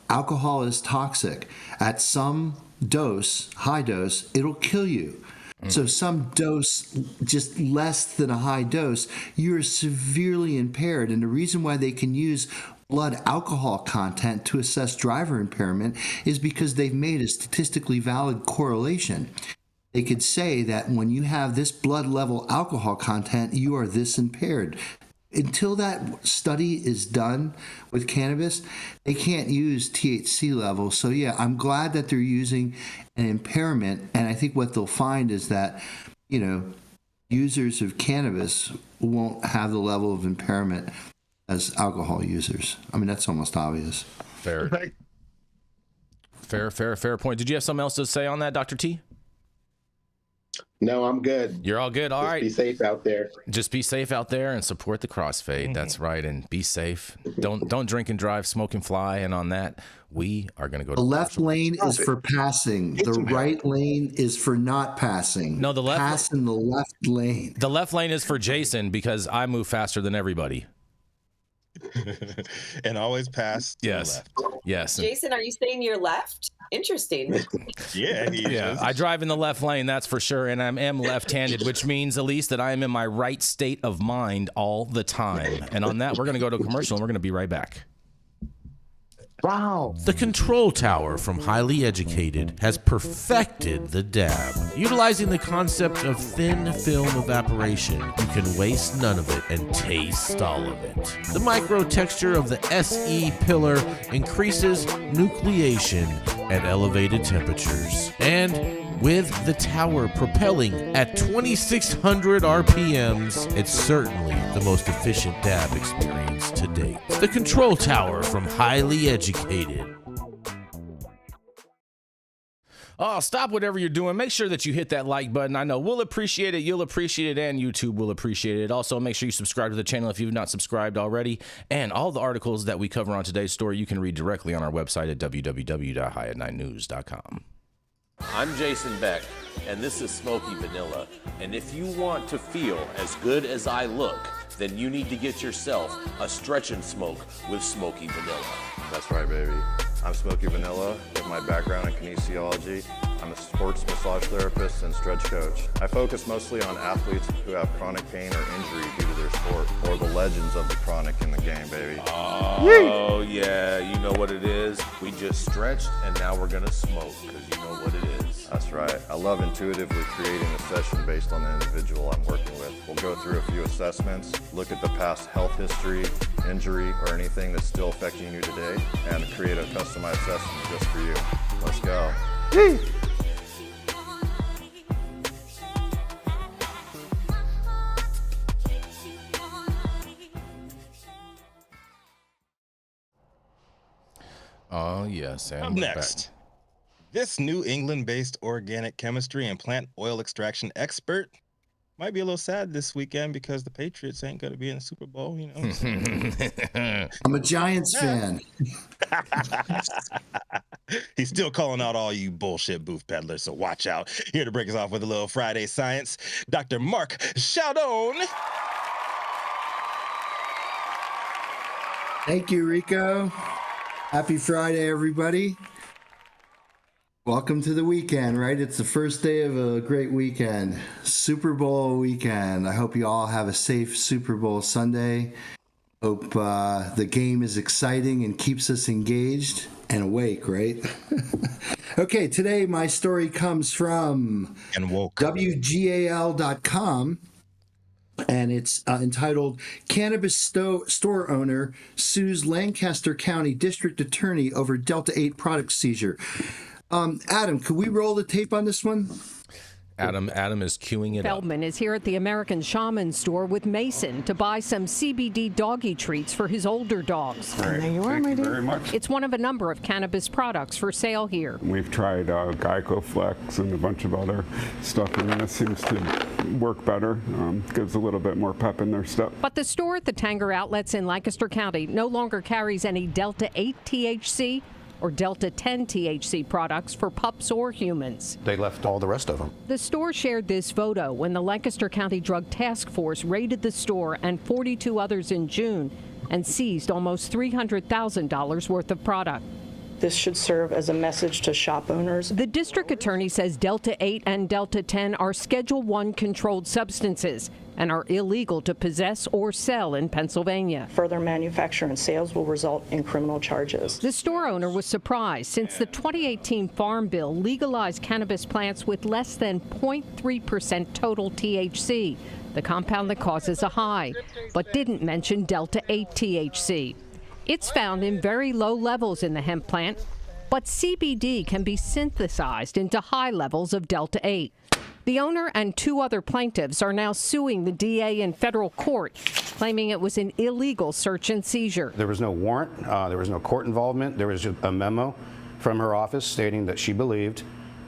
[SPEAKER 4] Alcohol is toxic. At some dose, high dose, it'll kill you. So some dose, just less than a high dose, you're severely impaired. And the reason why they can use blood alcohol content to assess driver impairment is because they've made a statistically valid correlation. They could say that when you have this blood level alcohol content, you are this impaired. Until that study is done with cannabis, they can't use THC levels. So yeah, I'm glad that they're using an impairment. And I think what they'll find is that, users of cannabis won't have the level of impairment as alcohol users. I mean, that's almost obvious.
[SPEAKER 1] Fair point. Did you have something else to say on that, Dr. T?
[SPEAKER 5] No, I'm good.
[SPEAKER 1] You're all good. All right.
[SPEAKER 5] Be safe out there.
[SPEAKER 1] Just be safe out there and support the crossfade. That's right. And be safe. Don't drink and drive, smoke and fly. And on that, we are going to go to
[SPEAKER 4] the left lane is for passing. The right lane is for not passing.
[SPEAKER 1] No, the left
[SPEAKER 4] pass in the left lane.
[SPEAKER 1] The left lane is for Jason because I move faster than everybody.
[SPEAKER 2] And always pass to the left.
[SPEAKER 1] Yes.
[SPEAKER 3] Jason, are you saying you're left? Interesting.
[SPEAKER 2] Yeah, he is.
[SPEAKER 1] I drive in the left lane, that's for sure, and I am left-handed, which means, Elise, that I am in my right state of mind all the time. And on that, we're going to go to a commercial, and we're going to be right back.
[SPEAKER 4] Wow.
[SPEAKER 1] The Control Tower from Highly Educated has perfected the dab. Utilizing the concept of thin film evaporation, you can waste none of it and taste all of it. The micro texture of the SE pillar increases nucleation at elevated temperatures. And with the tower propelling at 2,600 RPMs, it's certainly the most efficient dab experience to date. The Control Tower from Highly Educated. Oh, stop whatever you're doing. Make sure that you hit that like button. I know we'll appreciate it. You'll appreciate it, and YouTube will appreciate it. Also, make sure you subscribe to the channel if you've not subscribed already. And all the articles that we cover on today's story, you can read directly on our website at www.highat9news.com.
[SPEAKER 7] I'm Jason Beck, and this is Smoky Vanilla. And if you want to feel as good as I look, then you need to get yourself a stretch and smoke with Smoky Vanilla.
[SPEAKER 8] That's right, baby. I'm Smoky Vanilla with my background in kinesiology. I'm a sports massage therapist and stretch coach. I focus mostly on athletes who have chronic pain or injury due to their sport, or the legends of the chronic in the game, baby.
[SPEAKER 7] Oh, yeah, you know what it is. We just stretched, and now we're gonna smoke, because you know what it is.
[SPEAKER 8] That's right. I love intuitively creating a session based on the individual I'm working with. We'll go through a few assessments, look at the past health history, injury, or anything that's still affecting you today, and create a customized session just for you. Let's go.
[SPEAKER 1] Oh, yes. And
[SPEAKER 2] Up next, this New England-based organic chemistry and plant oil extraction expert might be a little sad this weekend because the Patriots ain't going to be in the Super Bowl, you know.
[SPEAKER 4] I'm a Giants fan.
[SPEAKER 2] He's still calling out all you bullshit booth peddlers, so watch out. Here to break us off with a little Friday science, Dr. Mark Scialdone.
[SPEAKER 4] Thank you, Rico. Happy Friday, everybody. Welcome to the weekend, right? It's the first day of a great weekend, Super Bowl weekend. I hope you all have a safe Super Bowl Sunday. Hope the game is exciting and keeps us engaged and awake, right? Okay, today my story comes from WGAL.com. And it's entitled Cannabis Store Owner Sues Lancaster County District Attorney Over Delta 8 Product Seizure. Adam, could we roll the tape on this one?
[SPEAKER 1] Adam is queuing it
[SPEAKER 9] Feldman is here at the American Shaman store with Mason to buy some CBD doggy treats for his older dogs.
[SPEAKER 10] Right. There you are, my dear. Very much.
[SPEAKER 9] It's one of a number of cannabis products for sale here.
[SPEAKER 10] We've tried Geico Flex and a bunch of other stuff, and this seems to work better. Gives a little bit more pep in their step.
[SPEAKER 9] But the store at the Tanger Outlets in Lancaster County no longer carries any Delta 8 THC or Delta 10 THC products for pups or humans.
[SPEAKER 11] They left all the rest of them.
[SPEAKER 9] The store shared this photo when the Lancaster County Drug Task Force raided the store and 42 others in June and seized almost $300,000 worth of product.
[SPEAKER 12] This should serve as a message to shop owners.
[SPEAKER 9] The district attorney says Delta 8 and Delta 10 are Schedule I controlled substances and are illegal to possess or sell in Pennsylvania.
[SPEAKER 12] Further manufacture and sales will result in criminal charges.
[SPEAKER 9] The store owner was surprised since the 2018 Farm Bill legalized cannabis plants with less than 0.3% total THC, the compound that causes a high, but didn't mention Delta 8 THC. It's found in very low levels in the hemp plant, but CBD can be synthesized into high levels of Delta 8. The owner and two other plaintiffs are now suing the DA in federal court, claiming it was an illegal search and seizure.
[SPEAKER 11] There was no warrant, there was no court involvement, there was just a memo from her office stating that she believed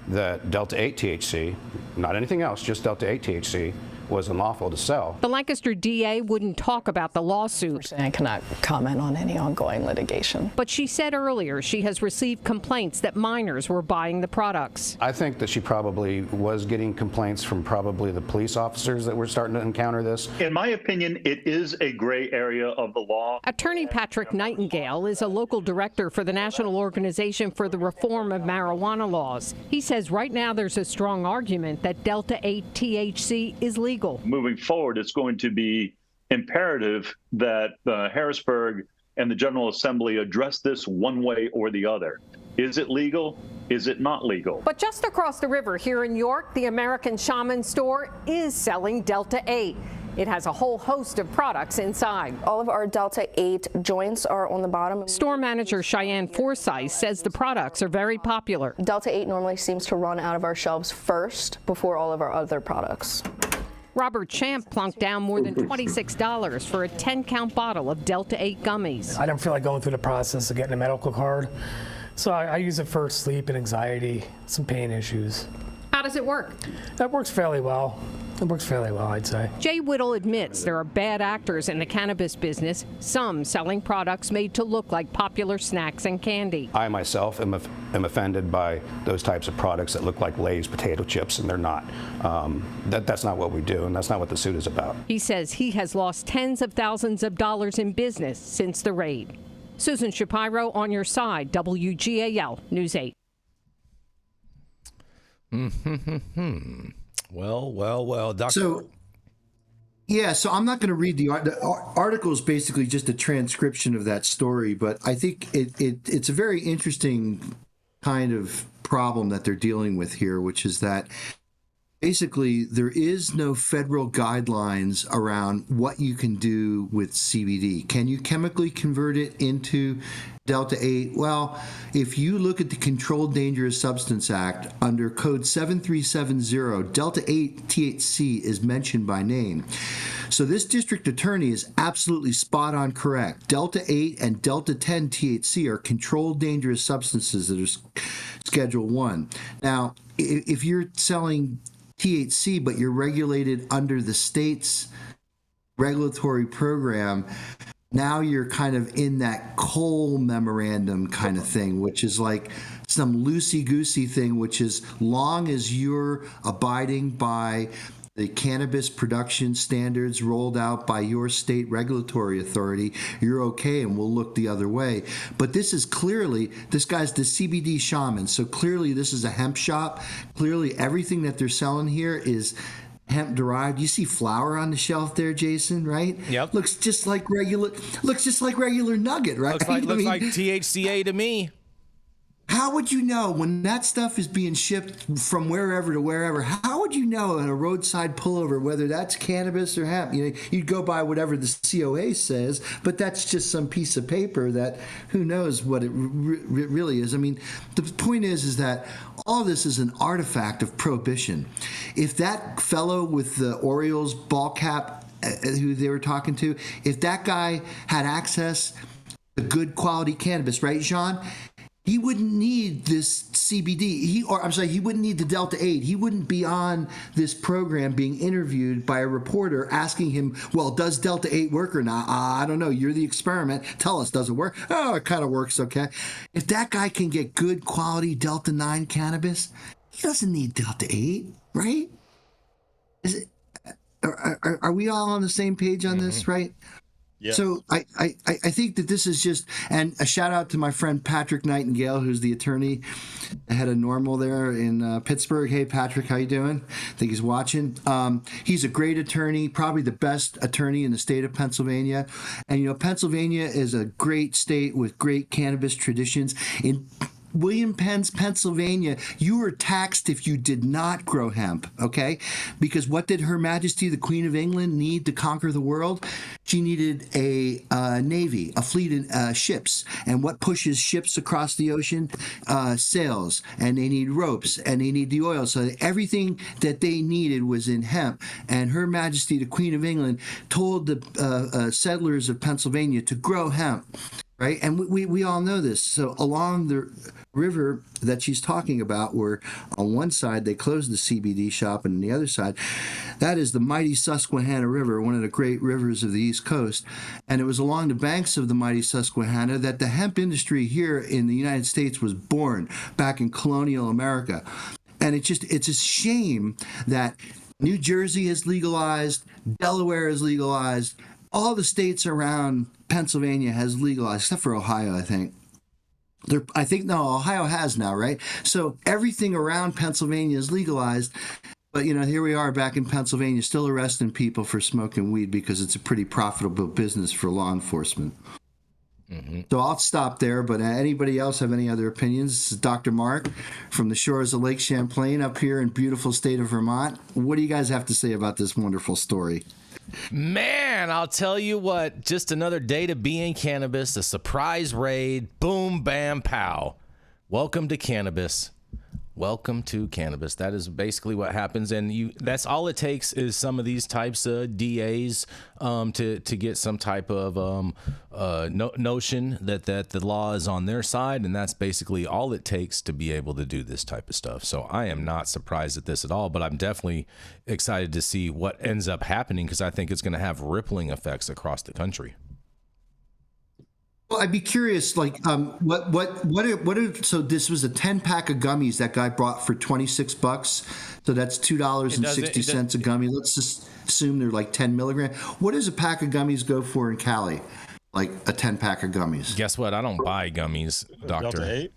[SPEAKER 11] that Delta 8 THC, not anything else, just Delta 8 THC, was unlawful to sell.
[SPEAKER 9] The Lancaster DA wouldn't talk about the lawsuit.
[SPEAKER 12] I cannot comment on any ongoing litigation.
[SPEAKER 9] But she said earlier she has received complaints that minors were buying the products.
[SPEAKER 11] I think that she probably was getting complaints from probably the police officers that were starting to encounter this.
[SPEAKER 13] In my opinion, it is a gray area of the law.
[SPEAKER 9] Attorney Patrick Nightingale is a local director for the National Organization for the Reform of Marijuana Laws. He says right now there's a strong argument that Delta-8 THC is legal.
[SPEAKER 13] Moving forward, it's going to be imperative that Harrisburg and the General Assembly address this one way or the other. Is it legal? Is it not legal?
[SPEAKER 9] But just across the river here in York, the American Shaman store is selling Delta-8. It has a whole host of products inside.
[SPEAKER 12] All of our Delta-8 joints are on the bottom.
[SPEAKER 9] Store manager Cheyenne Forsyth says the products are very popular.
[SPEAKER 12] Delta-8 normally seems to run out of our shelves first before all of our other products.
[SPEAKER 9] Robert Champ plunked down more than $26 for a 10-count bottle of Delta-8 gummies.
[SPEAKER 14] I don't feel like going through the process of getting a medical card, so I use it for sleep and anxiety, some pain issues.
[SPEAKER 9] How does it work?
[SPEAKER 14] That works fairly well. It works fairly well, I'd say.
[SPEAKER 9] Jay Whittle admits there are bad actors in the cannabis business, some selling products made to look like popular snacks and candy.
[SPEAKER 11] I myself am offended by those types of products that look like Lay's potato chips, and they're not. That's not what we do, and that's not what the suit is about.
[SPEAKER 9] He says he has lost tens of thousands of dollars in business since the raid. Susan Shapiro on your side, WGAL News 8.
[SPEAKER 1] Well, Doctor.
[SPEAKER 4] So I'm not going to read the article. Is basically just a transcription of that story, but I think it's a very interesting kind of problem that they're dealing with here, which is that basically there is no federal guidelines around what you can do with CBD. Can you chemically convert it into Delta-8? Well, if you look at the Controlled Dangerous Substance Act, under Code 7370, Delta-8 THC is mentioned by name. So this district attorney is absolutely spot on correct. Delta-8 and Delta-10 THC are controlled dangerous substances that are Schedule 1. Now, if you're selling THC, but you're regulated under the state's regulatory program, now you're kind of in that Cole memorandum kind of thing, which is like some loosey-goosey thing, which is long as you're abiding by the cannabis production standards rolled out by your state regulatory authority, you're okay, and we'll look the other way. But this is clearly, this guy's the CBD shaman, so clearly this is a hemp shop. Clearly everything that they're selling here is hemp derived. You see flour on the shelf there, Jason, right?
[SPEAKER 1] Yep.
[SPEAKER 4] Looks just like regular nugget, right?
[SPEAKER 1] Looks like THCA to me.
[SPEAKER 4] How would you know when that stuff is being shipped from wherever to wherever? How would you know at a roadside pullover whether that's cannabis or hemp? You know, you'd go by whatever the COA says, but that's just some piece of paper that who knows what it really is. I mean, the point is that all this is an artifact of prohibition. If that fellow with the Orioles ball cap who they were talking to, if that guy had access to good quality cannabis, right, Jean? He wouldn't need this CBD. He wouldn't need the Delta-8. He wouldn't be on this program being interviewed by a reporter asking him, well, does Delta-8 work or not? I don't know. You're the experiment. Tell us, does it work? Oh, it kind of works, okay. If that guy can get good quality Delta-9 cannabis, he doesn't need Delta-8, right? Are we all on the same page on this, right? Yes. So I think that this is just, and a shout out to my friend Patrick Nightingale, who's the attorney head of Normal there in Pittsburgh. Hey, Patrick, how you doing? I think he's watching. He's a great attorney, probably the best attorney in the state of Pennsylvania. And, you know, Pennsylvania is a great state with great cannabis traditions. In William Penn's Pennsylvania, you were taxed if you did not grow hemp, okay? Because what did Her Majesty, the Queen of England, need to conquer the world? She needed a navy, a fleet of ships. And what pushes ships across the ocean? Sails. And they need ropes. And they need the oil. So everything that they needed was in hemp. And Her Majesty, the Queen of England, told the settlers of Pennsylvania to grow hemp. right? And we all know this. So along the river that she's talking about, where on one side they closed the CBD shop and on the other side, that is the mighty Susquehanna River, one of the great rivers of the East Coast. And it was along the banks of the mighty Susquehanna that the hemp industry here in the United States was born back in colonial America. And it's a shame that New Jersey is legalized, Delaware is legalized, all the states around Pennsylvania has legalized, except for Ohio, I think. Ohio has now, right? So everything around Pennsylvania is legalized. But, here we are back in Pennsylvania still arresting people for smoking weed because it's a pretty profitable business for law enforcement. Mm-hmm. So I'll stop there, but anybody else have any other opinions? This is Dr. Mark from the shores of Lake Champlain up here in beautiful state of Vermont. What do you guys have to say about this wonderful story?
[SPEAKER 1] Man, I'll tell you what, just another day to be in cannabis, a surprise raid, boom, bam, pow. Welcome to cannabis. Welcome to cannabis. That is basically what happens, and that's all it takes is some of these types of DAs to get some type of notion that the law is on their side, and that's basically all it takes to be able to do this type of stuff. So I am not surprised at this at all, but I'm definitely excited to see what ends up happening because I think it's going to have rippling effects across the country.
[SPEAKER 4] Well, I'd be curious, so this was a 10-pack of gummies that guy brought for $26. So that's $2.60 a gummy. Let's just assume they're like 10 milligrams. What does a pack of gummies go for in Cali? Like a 10-pack of gummies?
[SPEAKER 1] Guess what? I don't buy gummies, Doctor.
[SPEAKER 2] Delta 8?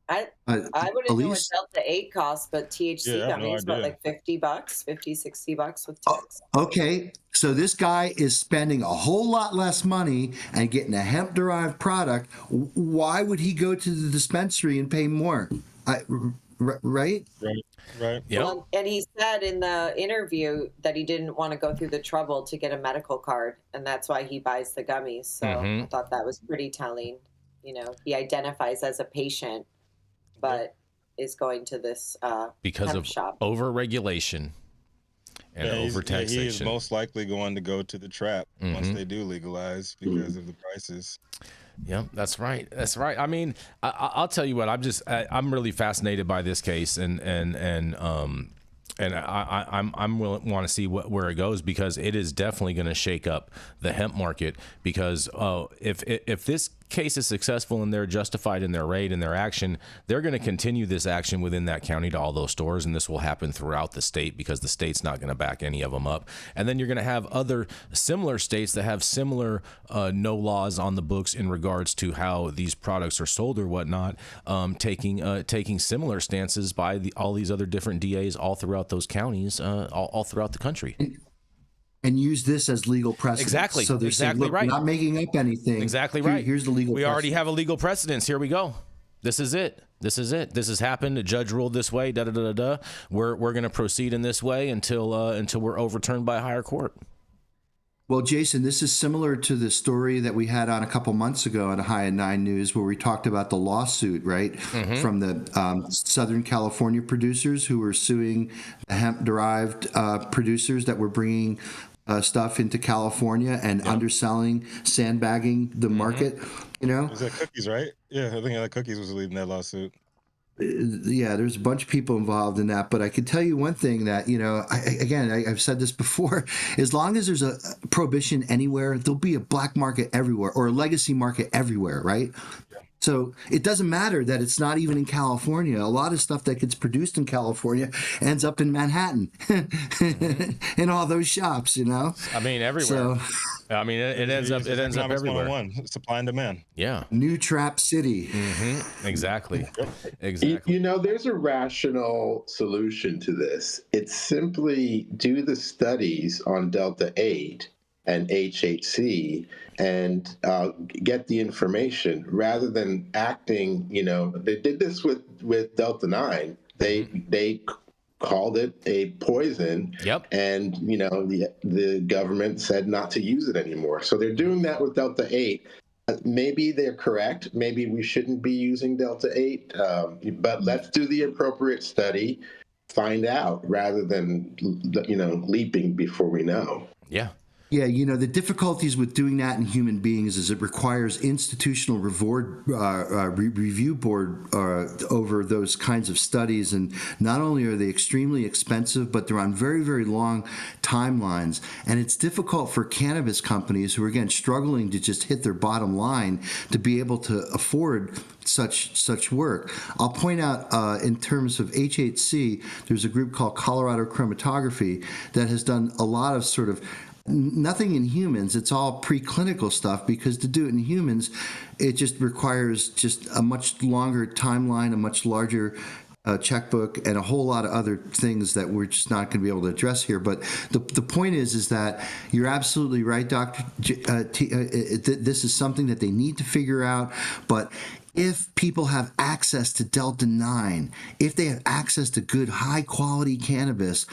[SPEAKER 3] I wouldn't know what Delta 8 costs, but THC gummies,
[SPEAKER 2] no
[SPEAKER 3] about like $50, $60 with tax.
[SPEAKER 4] Okay, so this guy is spending a whole lot less money and getting a hemp-derived product. Why would he go to the dispensary and pay more? Right?
[SPEAKER 2] Right.
[SPEAKER 1] Yeah.
[SPEAKER 3] Well, and he said in the interview that he didn't want to go through the trouble to get a medical card, and that's why he buys the gummies. So I thought that was pretty telling. He identifies as a patient, but is going to this
[SPEAKER 1] because
[SPEAKER 3] hemp
[SPEAKER 1] of
[SPEAKER 3] shop.
[SPEAKER 1] Over-regulation and over-taxation.
[SPEAKER 2] He is most likely going to go to the trap once they do legalize because of the prices.
[SPEAKER 1] Yeah, that's right. That's right. I mean, I'll tell you what. I'm really fascinated by this case, and I'm want to see where it goes because it is definitely going to shake up the hemp market. Because if this case is successful and they're justified in their raid and their action, they're going to continue this action within that county to all those stores, and this will happen throughout the state because the state's not going to back any of them up. And then you're going to have other similar states that have similar no laws on the books in regards to how these products are sold or whatnot, taking similar stances by all these other different DAs all throughout those counties, all throughout the country.
[SPEAKER 4] And use this as legal precedent.
[SPEAKER 1] Exactly.
[SPEAKER 4] So they're
[SPEAKER 1] exactly
[SPEAKER 4] saying, look,
[SPEAKER 1] right.
[SPEAKER 4] We're not making up anything.
[SPEAKER 1] Exactly right.
[SPEAKER 4] Here's the legal.
[SPEAKER 1] We already have a legal precedence. Here we go. This is it. This is it. This has happened. The judge ruled this way. Da da da da. We're going to proceed in this way until we're overturned by a higher court.
[SPEAKER 4] Well, Jason, this is similar to the story that we had on a couple months ago on High at 9 News, where we talked about the lawsuit, right, from the Southern California producers who were suing the hemp-derived producers that were bringing stuff into California and underselling, sandbagging the market.
[SPEAKER 2] Was that Cookies, right? Yeah, I think that Cookies was leading that lawsuit.
[SPEAKER 4] Yeah, there's a bunch of people involved in that, but I can tell you one thing that, I've said this before, as long as there's a prohibition anywhere, there'll be a black market everywhere or a legacy market everywhere, right? Yeah. So it doesn't matter that it's not even in California. A lot of stuff that gets produced in California ends up in Manhattan in all those shops, I mean,
[SPEAKER 1] everywhere. So, I mean, it ends up everywhere.
[SPEAKER 2] 101, supply and demand.
[SPEAKER 1] Yeah.
[SPEAKER 4] New Trap City.
[SPEAKER 1] Exactly. Exactly.
[SPEAKER 5] There's a rational solution to this. It's simply do the studies on Delta 8 and HHC and get the information rather than acting. They did this with Delta 9. They called it a poison.
[SPEAKER 1] Yep.
[SPEAKER 5] And the government said not to use it anymore. So they're doing that with Delta 8. Maybe they're correct. Maybe we shouldn't be using Delta 8. But let's do the appropriate study, find out rather than leaping before we know.
[SPEAKER 1] Yeah.
[SPEAKER 4] Yeah, the difficulties with doing that in human beings is it requires institutional review board over those kinds of studies. And not only are they extremely expensive, but they're on very, very long timelines. And it's difficult for cannabis companies who are, again, struggling to just hit their bottom line to be able to afford such work. I'll point out in terms of HHC, there's a group called Colorado Chromatography that has done a lot of sort of nothing in humans. It's all preclinical stuff, because to do it in humans, it just requires just a much longer timeline, a much larger checkbook, and a whole lot of other things that we're just not going to be able to address here. But the point is that you're absolutely right, Dr. This is something that they need to figure out. But if people have access to Delta-9, if they have access to good, high-quality cannabis,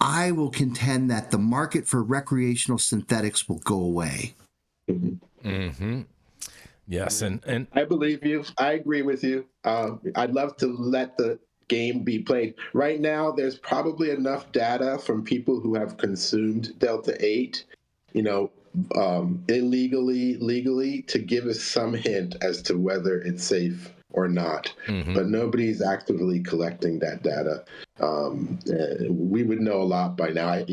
[SPEAKER 4] I will contend that the market for recreational synthetics will go away.
[SPEAKER 1] Mm-hmm. Yes, and
[SPEAKER 5] I believe you. I agree with you. I'd love to let the game be played. Right now, there's probably enough data from people who have consumed Delta-8, illegally, legally, to give us some hint as to whether it's safe or not.
[SPEAKER 1] Mm-hmm.
[SPEAKER 5] But nobody's actively collecting that data. We would know a lot by now.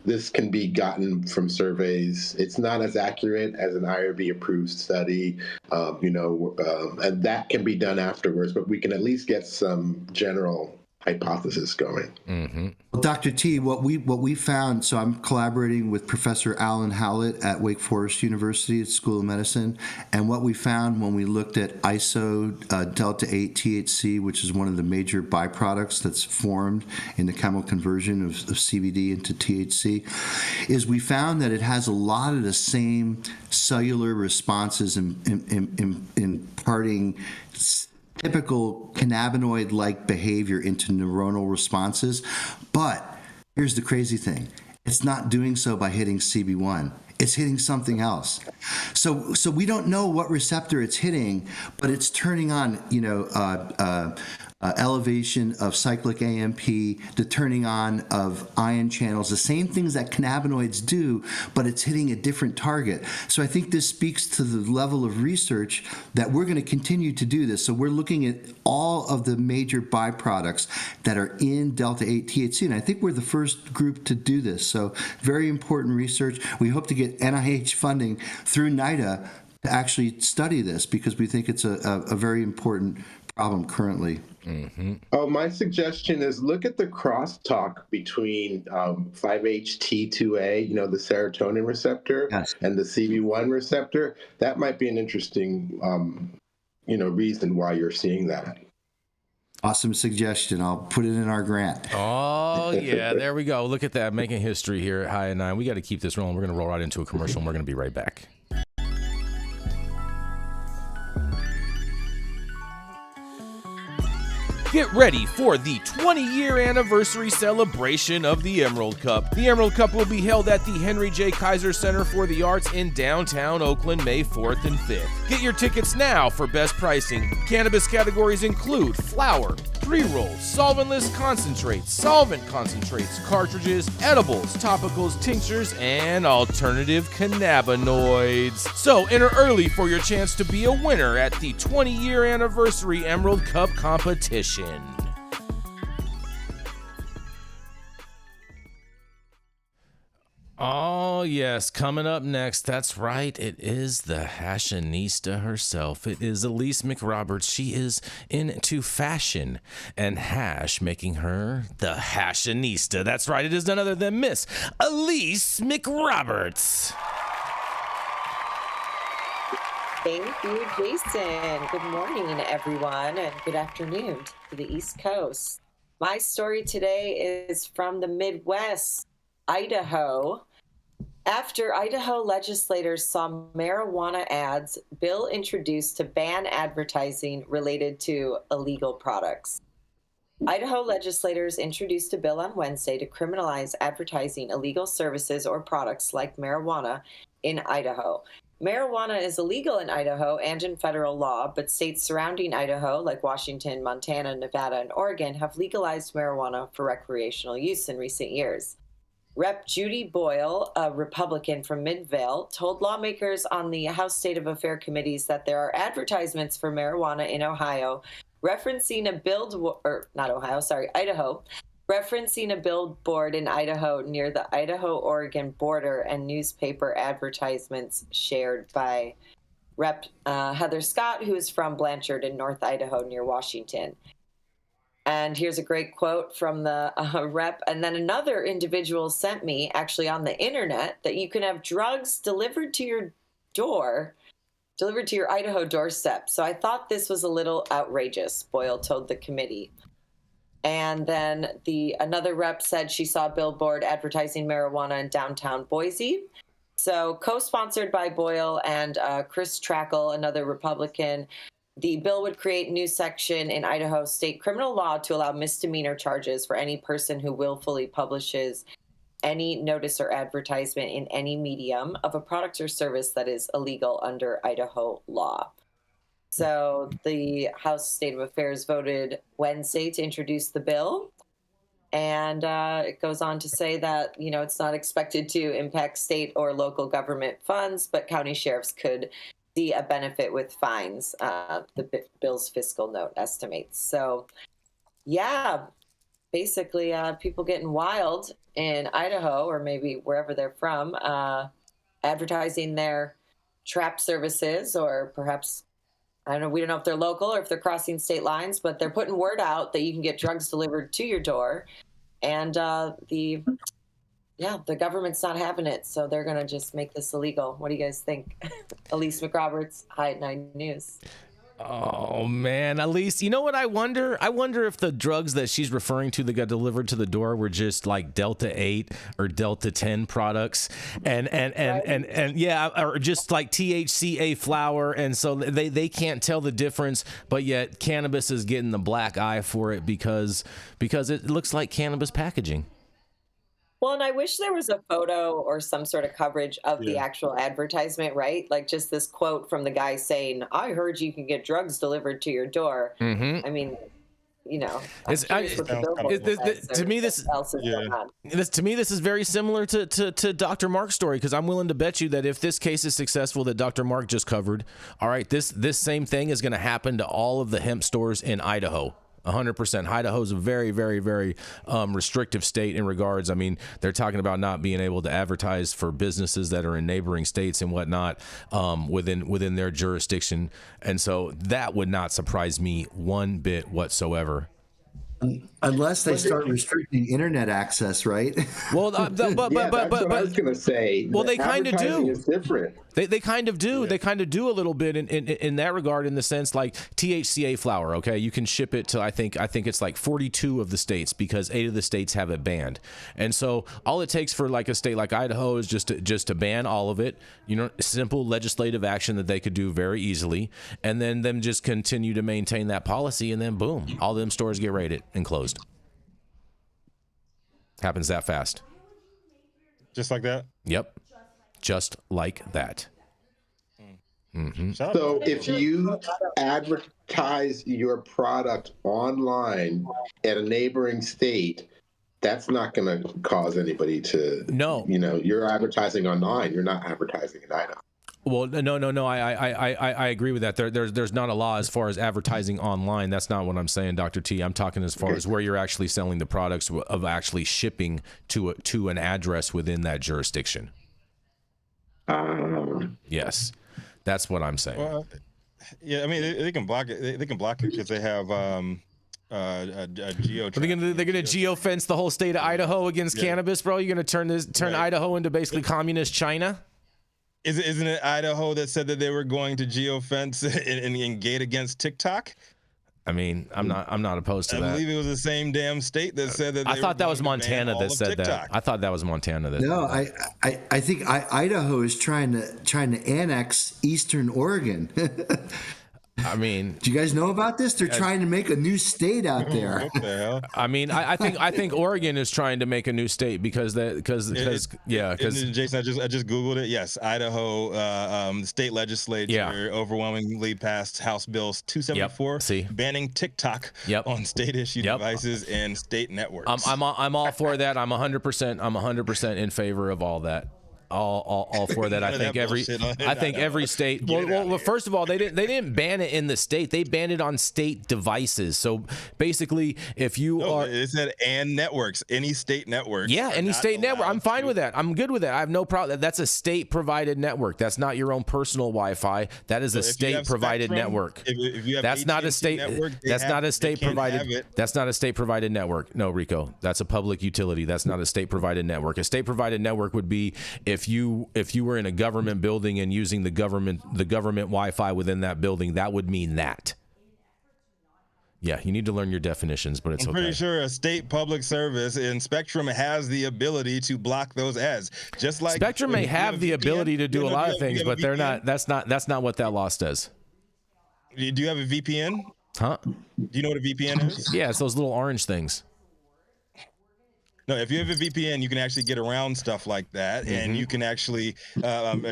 [SPEAKER 5] This can be gotten from surveys. It's not as accurate as an IRB-approved study, and that can be done afterwards, but we can at least get some general hypothesis going.
[SPEAKER 1] Mm-hmm.
[SPEAKER 4] Well, Dr. T, what we found, so I'm collaborating with Professor Alan Howlett at Wake Forest University School of Medicine, and what we found when we looked at iso Delta-8 THC, which is one of the major byproducts that's formed in the chemical conversion of CBD into THC, is we found that it has a lot of the same cellular responses in imparting typical cannabinoid-like behavior into neuronal responses. But here's the crazy thing. It's not doing so by hitting CB1. It's hitting something else. So we don't know what receptor it's hitting, but it's turning on, elevation of cyclic AMP, the turning on of ion channels, the same things that cannabinoids do, but it's hitting a different target. So I think this speaks to the level of research that we're going to continue to do this. So we're looking at all of the major byproducts that are in Delta-8 THC, and I think we're the first group to do this. So very important research. We hope to get NIH funding through NIDA to actually study this, because we think it's a very important problem currently.
[SPEAKER 1] Mm-hmm.
[SPEAKER 5] Oh, my suggestion is look at the crosstalk between 5-HT2A, the serotonin receptor,
[SPEAKER 4] yes,
[SPEAKER 5] and the CB1 receptor. That might be an interesting, reason why you're seeing that.
[SPEAKER 4] Awesome suggestion. I'll put it in our grant.
[SPEAKER 1] Oh, yeah, there we go. Look at that, making history here at High at 9. We got to keep this rolling. We're going to roll right into a commercial, and we're going to be right back. Get ready for the 20-year anniversary celebration of the Emerald Cup. The Emerald Cup will be held at the Henry J. Kaiser Center for the Arts in downtown Oakland, May 4th and 5th. Get your tickets now for best pricing. Cannabis categories include flower, pre-rolls, solventless concentrates, solvent concentrates, cartridges, edibles, topicals, tinctures, and alternative cannabinoids. So enter early for your chance to be a winner at the 20-year anniversary Emerald Cup competition. Oh, yes. Coming up next, that's right. It is the Hashanista herself. It is Elise Mc Roberts. She is into fashion and hash, making her the Hashanista. That's right. It is none other than Miss Elise Mc Roberts.
[SPEAKER 3] Thank you, Jason. Good morning, everyone, and good afternoon to the East Coast. My story today is from the Midwest, Idaho. After Idaho legislators saw marijuana ads, bill introduced to ban advertising related to illegal products. Idaho legislators introduced a bill on Wednesday to criminalize advertising illegal services or products like marijuana in Idaho. Marijuana is illegal in Idaho and in federal law, but states surrounding Idaho, like Washington, Montana, Nevada, and Oregon, have legalized marijuana for recreational use in recent years. Rep. Judy Boyle, a Republican from Midvale, told lawmakers on the House State of Affairs committees that there are advertisements for marijuana in Ohio referencing Idaho, referencing a billboard in Idaho near the Idaho-Oregon border and newspaper advertisements shared by Rep. Heather Scott, who is from Blanchard in North Idaho near Washington. And here's a great quote from the rep. And then another individual sent me, actually on the internet, that you can have drugs delivered to your door, delivered to your Idaho doorstep. So I thought this was a little outrageous, Boyle told the committee. And then another rep said she saw a billboard advertising marijuana in downtown Boise. So co-sponsored by Boyle and Chris Trackle, another Republican, the bill would create a new section in Idaho state criminal law to allow misdemeanor charges for any person who willfully publishes any notice or advertisement in any medium of a product or service that is illegal under Idaho law. So the House State of Affairs voted Wednesday to introduce the bill. And it goes on to say that, it's not expected to impact state or local government funds, but county sheriffs could see a benefit with fines, the bill's fiscal note estimates. So, yeah, basically people getting wild in Idaho or maybe wherever they're from, advertising their trap services, or perhaps, I don't know, we don't know if they're local or if they're crossing state lines, but they're putting word out that you can get drugs delivered to your door. And the government's not having it, so they're going to just make this illegal. What do you guys think? Elise Mc Roberts, High at 9 News.
[SPEAKER 1] Oh, man, Elise, you know what I wonder? I wonder if the drugs that she's referring to that got delivered to the door were just like Delta 8 or Delta 10 products and yeah, or just like THCA flower. And so they can't tell the difference, but yet cannabis is getting the black eye for it because it looks like cannabis packaging.
[SPEAKER 3] Well, and I wish there was a photo or some sort of coverage of the actual advertisement, right? Like just this quote from the guy saying, I heard you can get drugs delivered to your door. Mm-hmm. I mean,
[SPEAKER 1] to me, this is very similar to Dr. Mark's story, because I'm willing to bet you that if this case is successful that Dr. Mark just covered, all right, this same thing is going to happen to all of the hemp stores in Idaho. 100%. Idaho is a very, very, very restrictive state in regards. I mean, they're talking about not being able to advertise for businesses that are in neighboring states and whatnot within their jurisdiction. And so that would not surprise me one bit whatsoever.
[SPEAKER 4] Unless they start restricting internet access, right?
[SPEAKER 5] Well, but I was going to say.
[SPEAKER 1] Well, they kind of do.
[SPEAKER 5] Is different.
[SPEAKER 1] They kind of do. Yeah. They kind of do a little bit in that regard, in the sense like THCA flower. Okay, you can ship it to I think it's like 42 of the states, because 8 of the states have it banned. And so all it takes for like a state like Idaho is just to ban all of it. Simple legislative action that they could do very easily, and then them just continue to maintain that policy, and then boom, all them stores get raided and closed. Happens that fast.
[SPEAKER 2] Just like that?
[SPEAKER 1] Yep. Just like that. Mm-hmm.
[SPEAKER 5] So if you advertise your product online at a neighboring state, that's not going to cause anybody to...
[SPEAKER 1] No.
[SPEAKER 5] You're advertising online. You're not advertising in Idaho.
[SPEAKER 1] Well, no. I agree with that. There's not a law as far as advertising online. That's not what I'm saying, Dr. T. I'm talking as far as where you're actually selling the products, of actually shipping to an address within that jurisdiction. Yes, that's what I'm saying.
[SPEAKER 2] Well, yeah, I mean they can block it. They can block it because they have a geo.
[SPEAKER 1] They're gonna geo-fence the whole state of Idaho against cannabis, bro. You're gonna turn Idaho into basically communist China.
[SPEAKER 2] Isn't it Idaho that said that they were going to geofence and gate against TikTok?
[SPEAKER 1] I mean, I'm not opposed to that.
[SPEAKER 2] I believe it was the same damn state that said that.
[SPEAKER 1] I thought that was Montana that said that. I thought that was Montana that.
[SPEAKER 4] No, I think Idaho is trying to annex Eastern Oregon.
[SPEAKER 1] I mean,
[SPEAKER 4] do you guys know about this? They're trying to make a new state out there.
[SPEAKER 2] What the hell?
[SPEAKER 1] I mean, I think Oregon is trying to make a new state because
[SPEAKER 2] Jason, I just Googled it. Yes, Idaho, the state legislature overwhelmingly passed House Bills 274, banning TikTok on state-issued devices and state networks.
[SPEAKER 1] I'm all for that. I'm 100% in favor of all that. All for that. I think every state. Well, first of all, they didn't ban it in the state. They banned it on state devices. So basically, if you are,
[SPEAKER 2] it said and networks, any state network.
[SPEAKER 1] Yeah, any state network. I'm fine with that. I'm good with that. I have no problem. That's a state provided network. That's not your own personal Wi-Fi. That is a state provided network.
[SPEAKER 2] If you have
[SPEAKER 1] that's not a state. That's not a state provided. That's not a state provided network. No, Rico. That's a public utility. That's not a state provided network. A state provided network would be if you were in a government building and using the government Wi-Fi within that building, that would mean that. Yeah, you need to learn your definitions, but
[SPEAKER 2] I'm pretty sure a state public service in Spectrum has the ability to block those ads. Just like
[SPEAKER 1] Spectrum may have the ability to do a lot of things, but they're not. That's not what that law says.
[SPEAKER 2] Do you have a VPN?
[SPEAKER 1] Huh?
[SPEAKER 2] Do you know what a VPN is?
[SPEAKER 1] Yeah, it's those little orange things.
[SPEAKER 2] No, if you have a VPN, you can actually get around stuff like that, and you can actually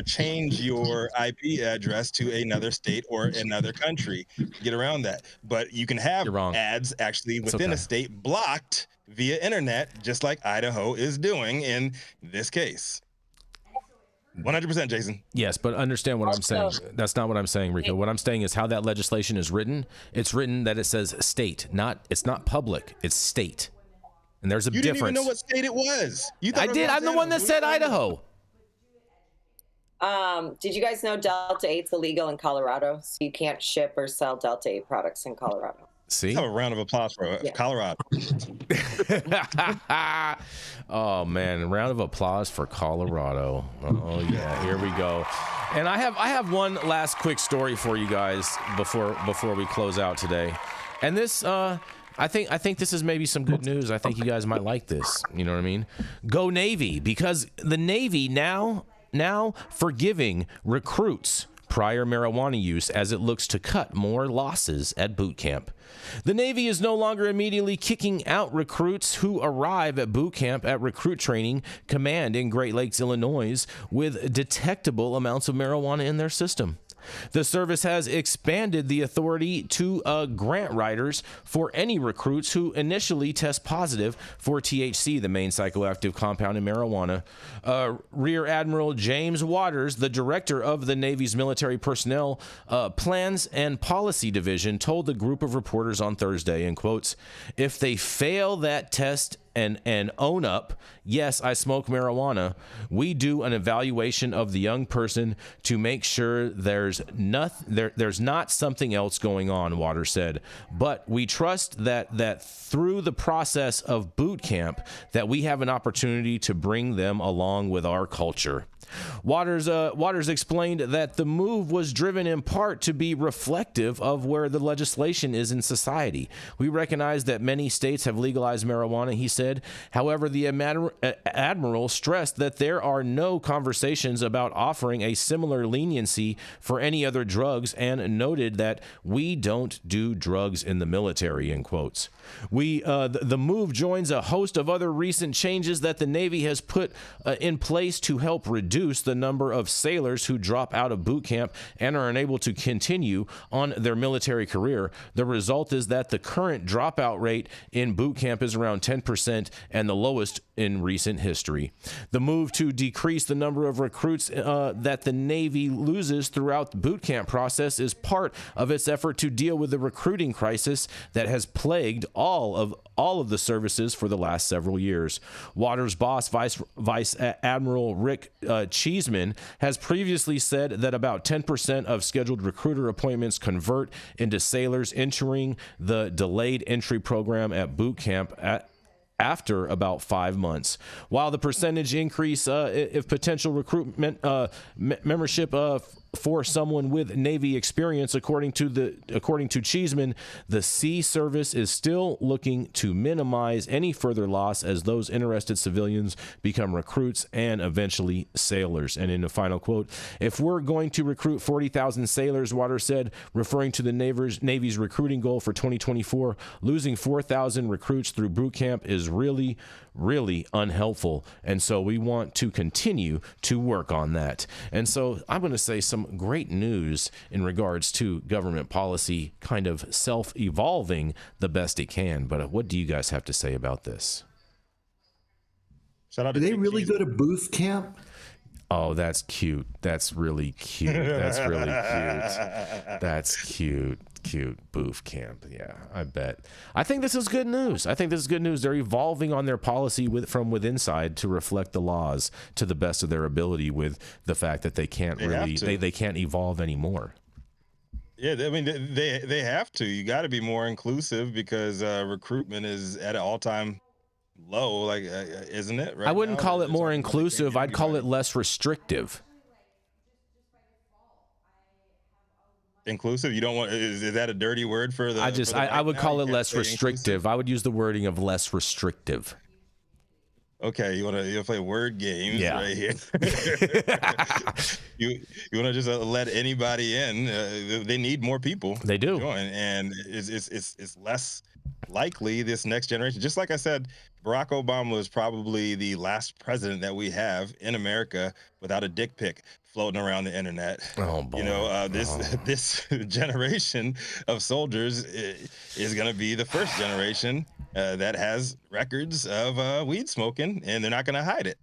[SPEAKER 2] change your IP address to another state or another country to get around that. But you can have ads actually within a state blocked via internet, just like Idaho is doing in this case. 100%, Jason.
[SPEAKER 1] Yes, but understand what I'm saying. That's not what I'm saying, Rico. What I'm saying is how that legislation is written. It's written that it says state, it's not public. It's state. And there's a difference.
[SPEAKER 2] You didn't even know what state it was.
[SPEAKER 1] I did. I'm the one that said Idaho.
[SPEAKER 3] Did you guys know Delta 8's illegal in Colorado? So you can't ship or sell Delta 8 products in Colorado.
[SPEAKER 1] See?
[SPEAKER 2] Let's have a round of applause for Colorado.
[SPEAKER 1] Oh, man. A round of applause for Colorado. Oh, yeah. Here we go. And I have one last quick story for you guys before we close out today. And this... I think this is maybe some good news. I think you guys might like this. You know what I mean? Go Navy, because the Navy now forgiving recruits prior marijuana use as it looks to cut more losses at boot camp. The Navy is no longer immediately kicking out recruits who arrive at boot camp at Recruit Training Command in Great Lakes, Illinois, with detectable amounts of marijuana in their system. The service has expanded the authority to grant riders for any recruits who initially test positive for THC, the main psychoactive compound in marijuana. Rear Admiral James Waters, the director of the Navy's Military Personnel Plans and Policy Division, told the group of reporters on Thursday, in quotes, "If they fail that test and own up, yes, I smoke marijuana, we do an evaluation of the young person to make sure there's not something else going on," Waters said. "But we trust that through the process of boot camp that we have an opportunity to bring them along with our culture." Waters explained that the move was driven in part to be reflective of where the legislation is in society. "We recognize that many states have legalized marijuana," he said. However, the Admiral stressed that there are no conversations about offering a similar leniency for any other drugs and noted that "we don't do drugs in the military," in quotes. The move joins a host of other recent changes that the Navy has put in place to help reduce the number of sailors who drop out of boot camp and are unable to continue on their military career. The result is that the current dropout rate in boot camp is around 10% and the lowest in recent history. The move to decrease the number of recruits that the Navy loses throughout the boot camp process is part of its effort to deal with the recruiting crisis that has plagued all of the services for the last several years. Waters' boss, Vice Admiral Rick Cheeseman, has previously said that about 10% of scheduled recruiter appointments convert into sailors entering the delayed entry program at boot camp after about 5 months. While the percentage increase if potential recruitment membership for someone with Navy experience. According to Cheeseman, the Sea Service is still looking to minimize any further loss as those interested civilians become recruits and eventually sailors. And in a final quote, if we're going to recruit 40,000 sailors, Waters said, referring to the Navy's recruiting goal for 2024, losing 4,000 recruits through boot camp is really, really unhelpful. And so we want to continue to work on that. And so I'm going to say some great news in regards to government policy kind of self-evolving the best it can. But what do you guys have to say about this?
[SPEAKER 4] Do they really go to booth camp?
[SPEAKER 1] Oh, that's cute. That's really cute. That's really cute. That's cute. Cute booth camp. Yeah, I bet. I think this is good news. They're evolving on their policy from within inside to reflect the laws to the best of their ability, with the fact that they can't they can't evolve anymore.
[SPEAKER 2] Yeah, I mean, they have to. You got to be more inclusive because recruitment is at an all-time low, like, isn't it? Right,
[SPEAKER 1] I wouldn't call it more inclusive. I'd call it less restrictive.
[SPEAKER 2] Inclusive? You don't want? Is that a dirty word for the?
[SPEAKER 1] I would call it less restrictive. Inclusive? I would use the wording of less restrictive.
[SPEAKER 2] Okay, you want to play word games right here. you want to just let anybody in? They need more people.
[SPEAKER 1] They do,
[SPEAKER 2] and it's less likely this next generation. Just like I said, Barack Obama was probably the last president that we have in America without a dick pic floating around the internet.
[SPEAKER 1] Oh boy!
[SPEAKER 2] This generation of soldiers is going to be the first generation that has records of weed smoking, and they're not going to hide it,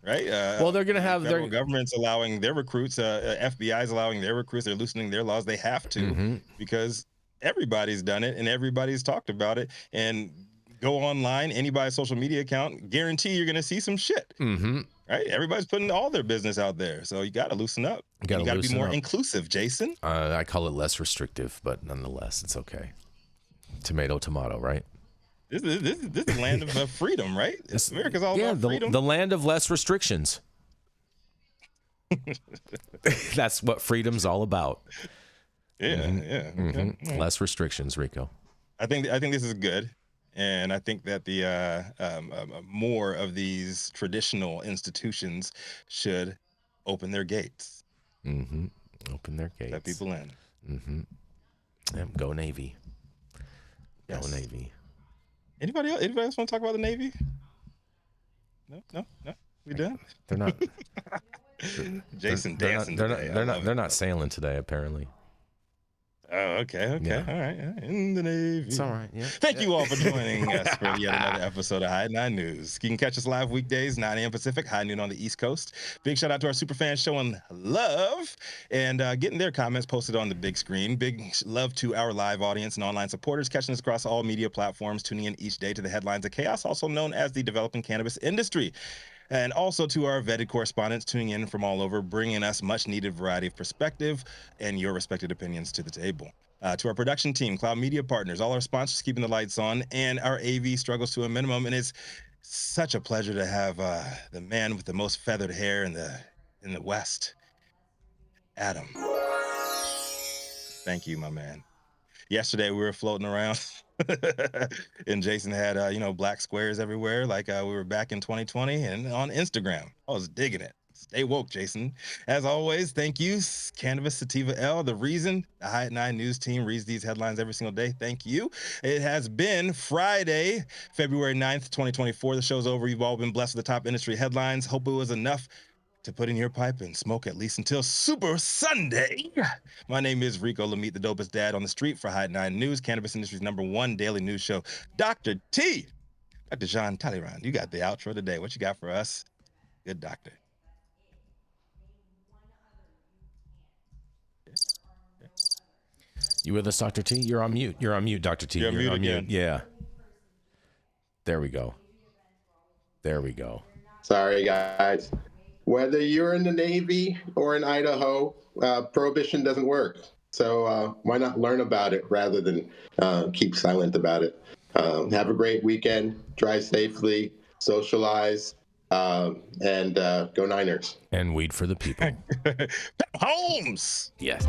[SPEAKER 2] right?
[SPEAKER 1] Well, they're going to have
[SPEAKER 2] their government's allowing their recruits, FBI's allowing their recruits. They're loosening their laws. They have to because everybody's done it and everybody's talked about it. And go online, anybody's social media account, guarantee you're going to see some shit. Right? Everybody's putting all their business out there. So you got to loosen up. You got to be more inclusive, Jason.
[SPEAKER 1] I call it less restrictive, but nonetheless, it's okay. Tomato, tomato, right?
[SPEAKER 2] This is the land of freedom, right? America's all about freedom.
[SPEAKER 1] The land of less restrictions. That's what freedom's all about.
[SPEAKER 2] Yeah. Okay.
[SPEAKER 1] Less restrictions, Rico.
[SPEAKER 2] I think this is good. And I think that the more of these traditional institutions should open their gates.
[SPEAKER 1] Open their gates.
[SPEAKER 2] Let people in.
[SPEAKER 1] Go Navy.
[SPEAKER 2] Yes.
[SPEAKER 1] Go Navy.
[SPEAKER 2] Anybody else want to talk about the Navy? No. We done?
[SPEAKER 1] They're not.
[SPEAKER 2] Jason dancing.
[SPEAKER 1] They're not sailing today, apparently.
[SPEAKER 2] Oh, okay.
[SPEAKER 1] Yeah.
[SPEAKER 2] All right. In the Navy.
[SPEAKER 1] It's all right. Yeah.
[SPEAKER 2] Thank you all for joining us for yet another episode of High 9 News. You can catch us live weekdays, 9 a.m. Pacific, high noon on the East Coast. Big shout out to our super fans showing love and getting their comments posted on the big screen. Big love to our live audience and online supporters catching us across all media platforms, tuning in each day to the headlines of chaos, also known as the developing cannabis industry. And also to our vetted correspondents tuning in from all over, bringing us much needed variety of perspective and your respected opinions to the table. To our production team, Cloud Media Partners, all our sponsors keeping the lights on, and our AV struggles to a minimum. And it's such a pleasure to have the man with the most feathered hair in the West, Adam. Thank you, my man. Yesterday we were floating around and Jason had black squares everywhere like we were back in 2020 and on Instagram. I was digging it. Stay woke, Jason. As always, thank you, Cannabis Sativa L, the reason the High 9 News team reads these headlines every single day. Thank you. It has been Friday, February 9th, 2024. The show's over. You've all been blessed with the top industry headlines. Hope it was enough to put in your pipe and smoke at least until Super Sunday. My name is Rico Lamitte, the dopest dad on the street for High 9 News, cannabis industry's #1 daily news show. Dr. T, Dr. Jean Talleyrand, you got the outro today. What you got for us? Good doctor.
[SPEAKER 1] You with us, Dr. T? You're on mute. You're on mute, Dr. T.
[SPEAKER 2] You're on mute.
[SPEAKER 1] Yeah. There we go.
[SPEAKER 5] Sorry, guys. Whether you're in the Navy or in Idaho, prohibition doesn't work. So why not learn about it rather than keep silent about it? Have a great weekend. Drive safely. Socialize. and go Niners.
[SPEAKER 1] And weed for the people.
[SPEAKER 2] Holmes.
[SPEAKER 1] Yes.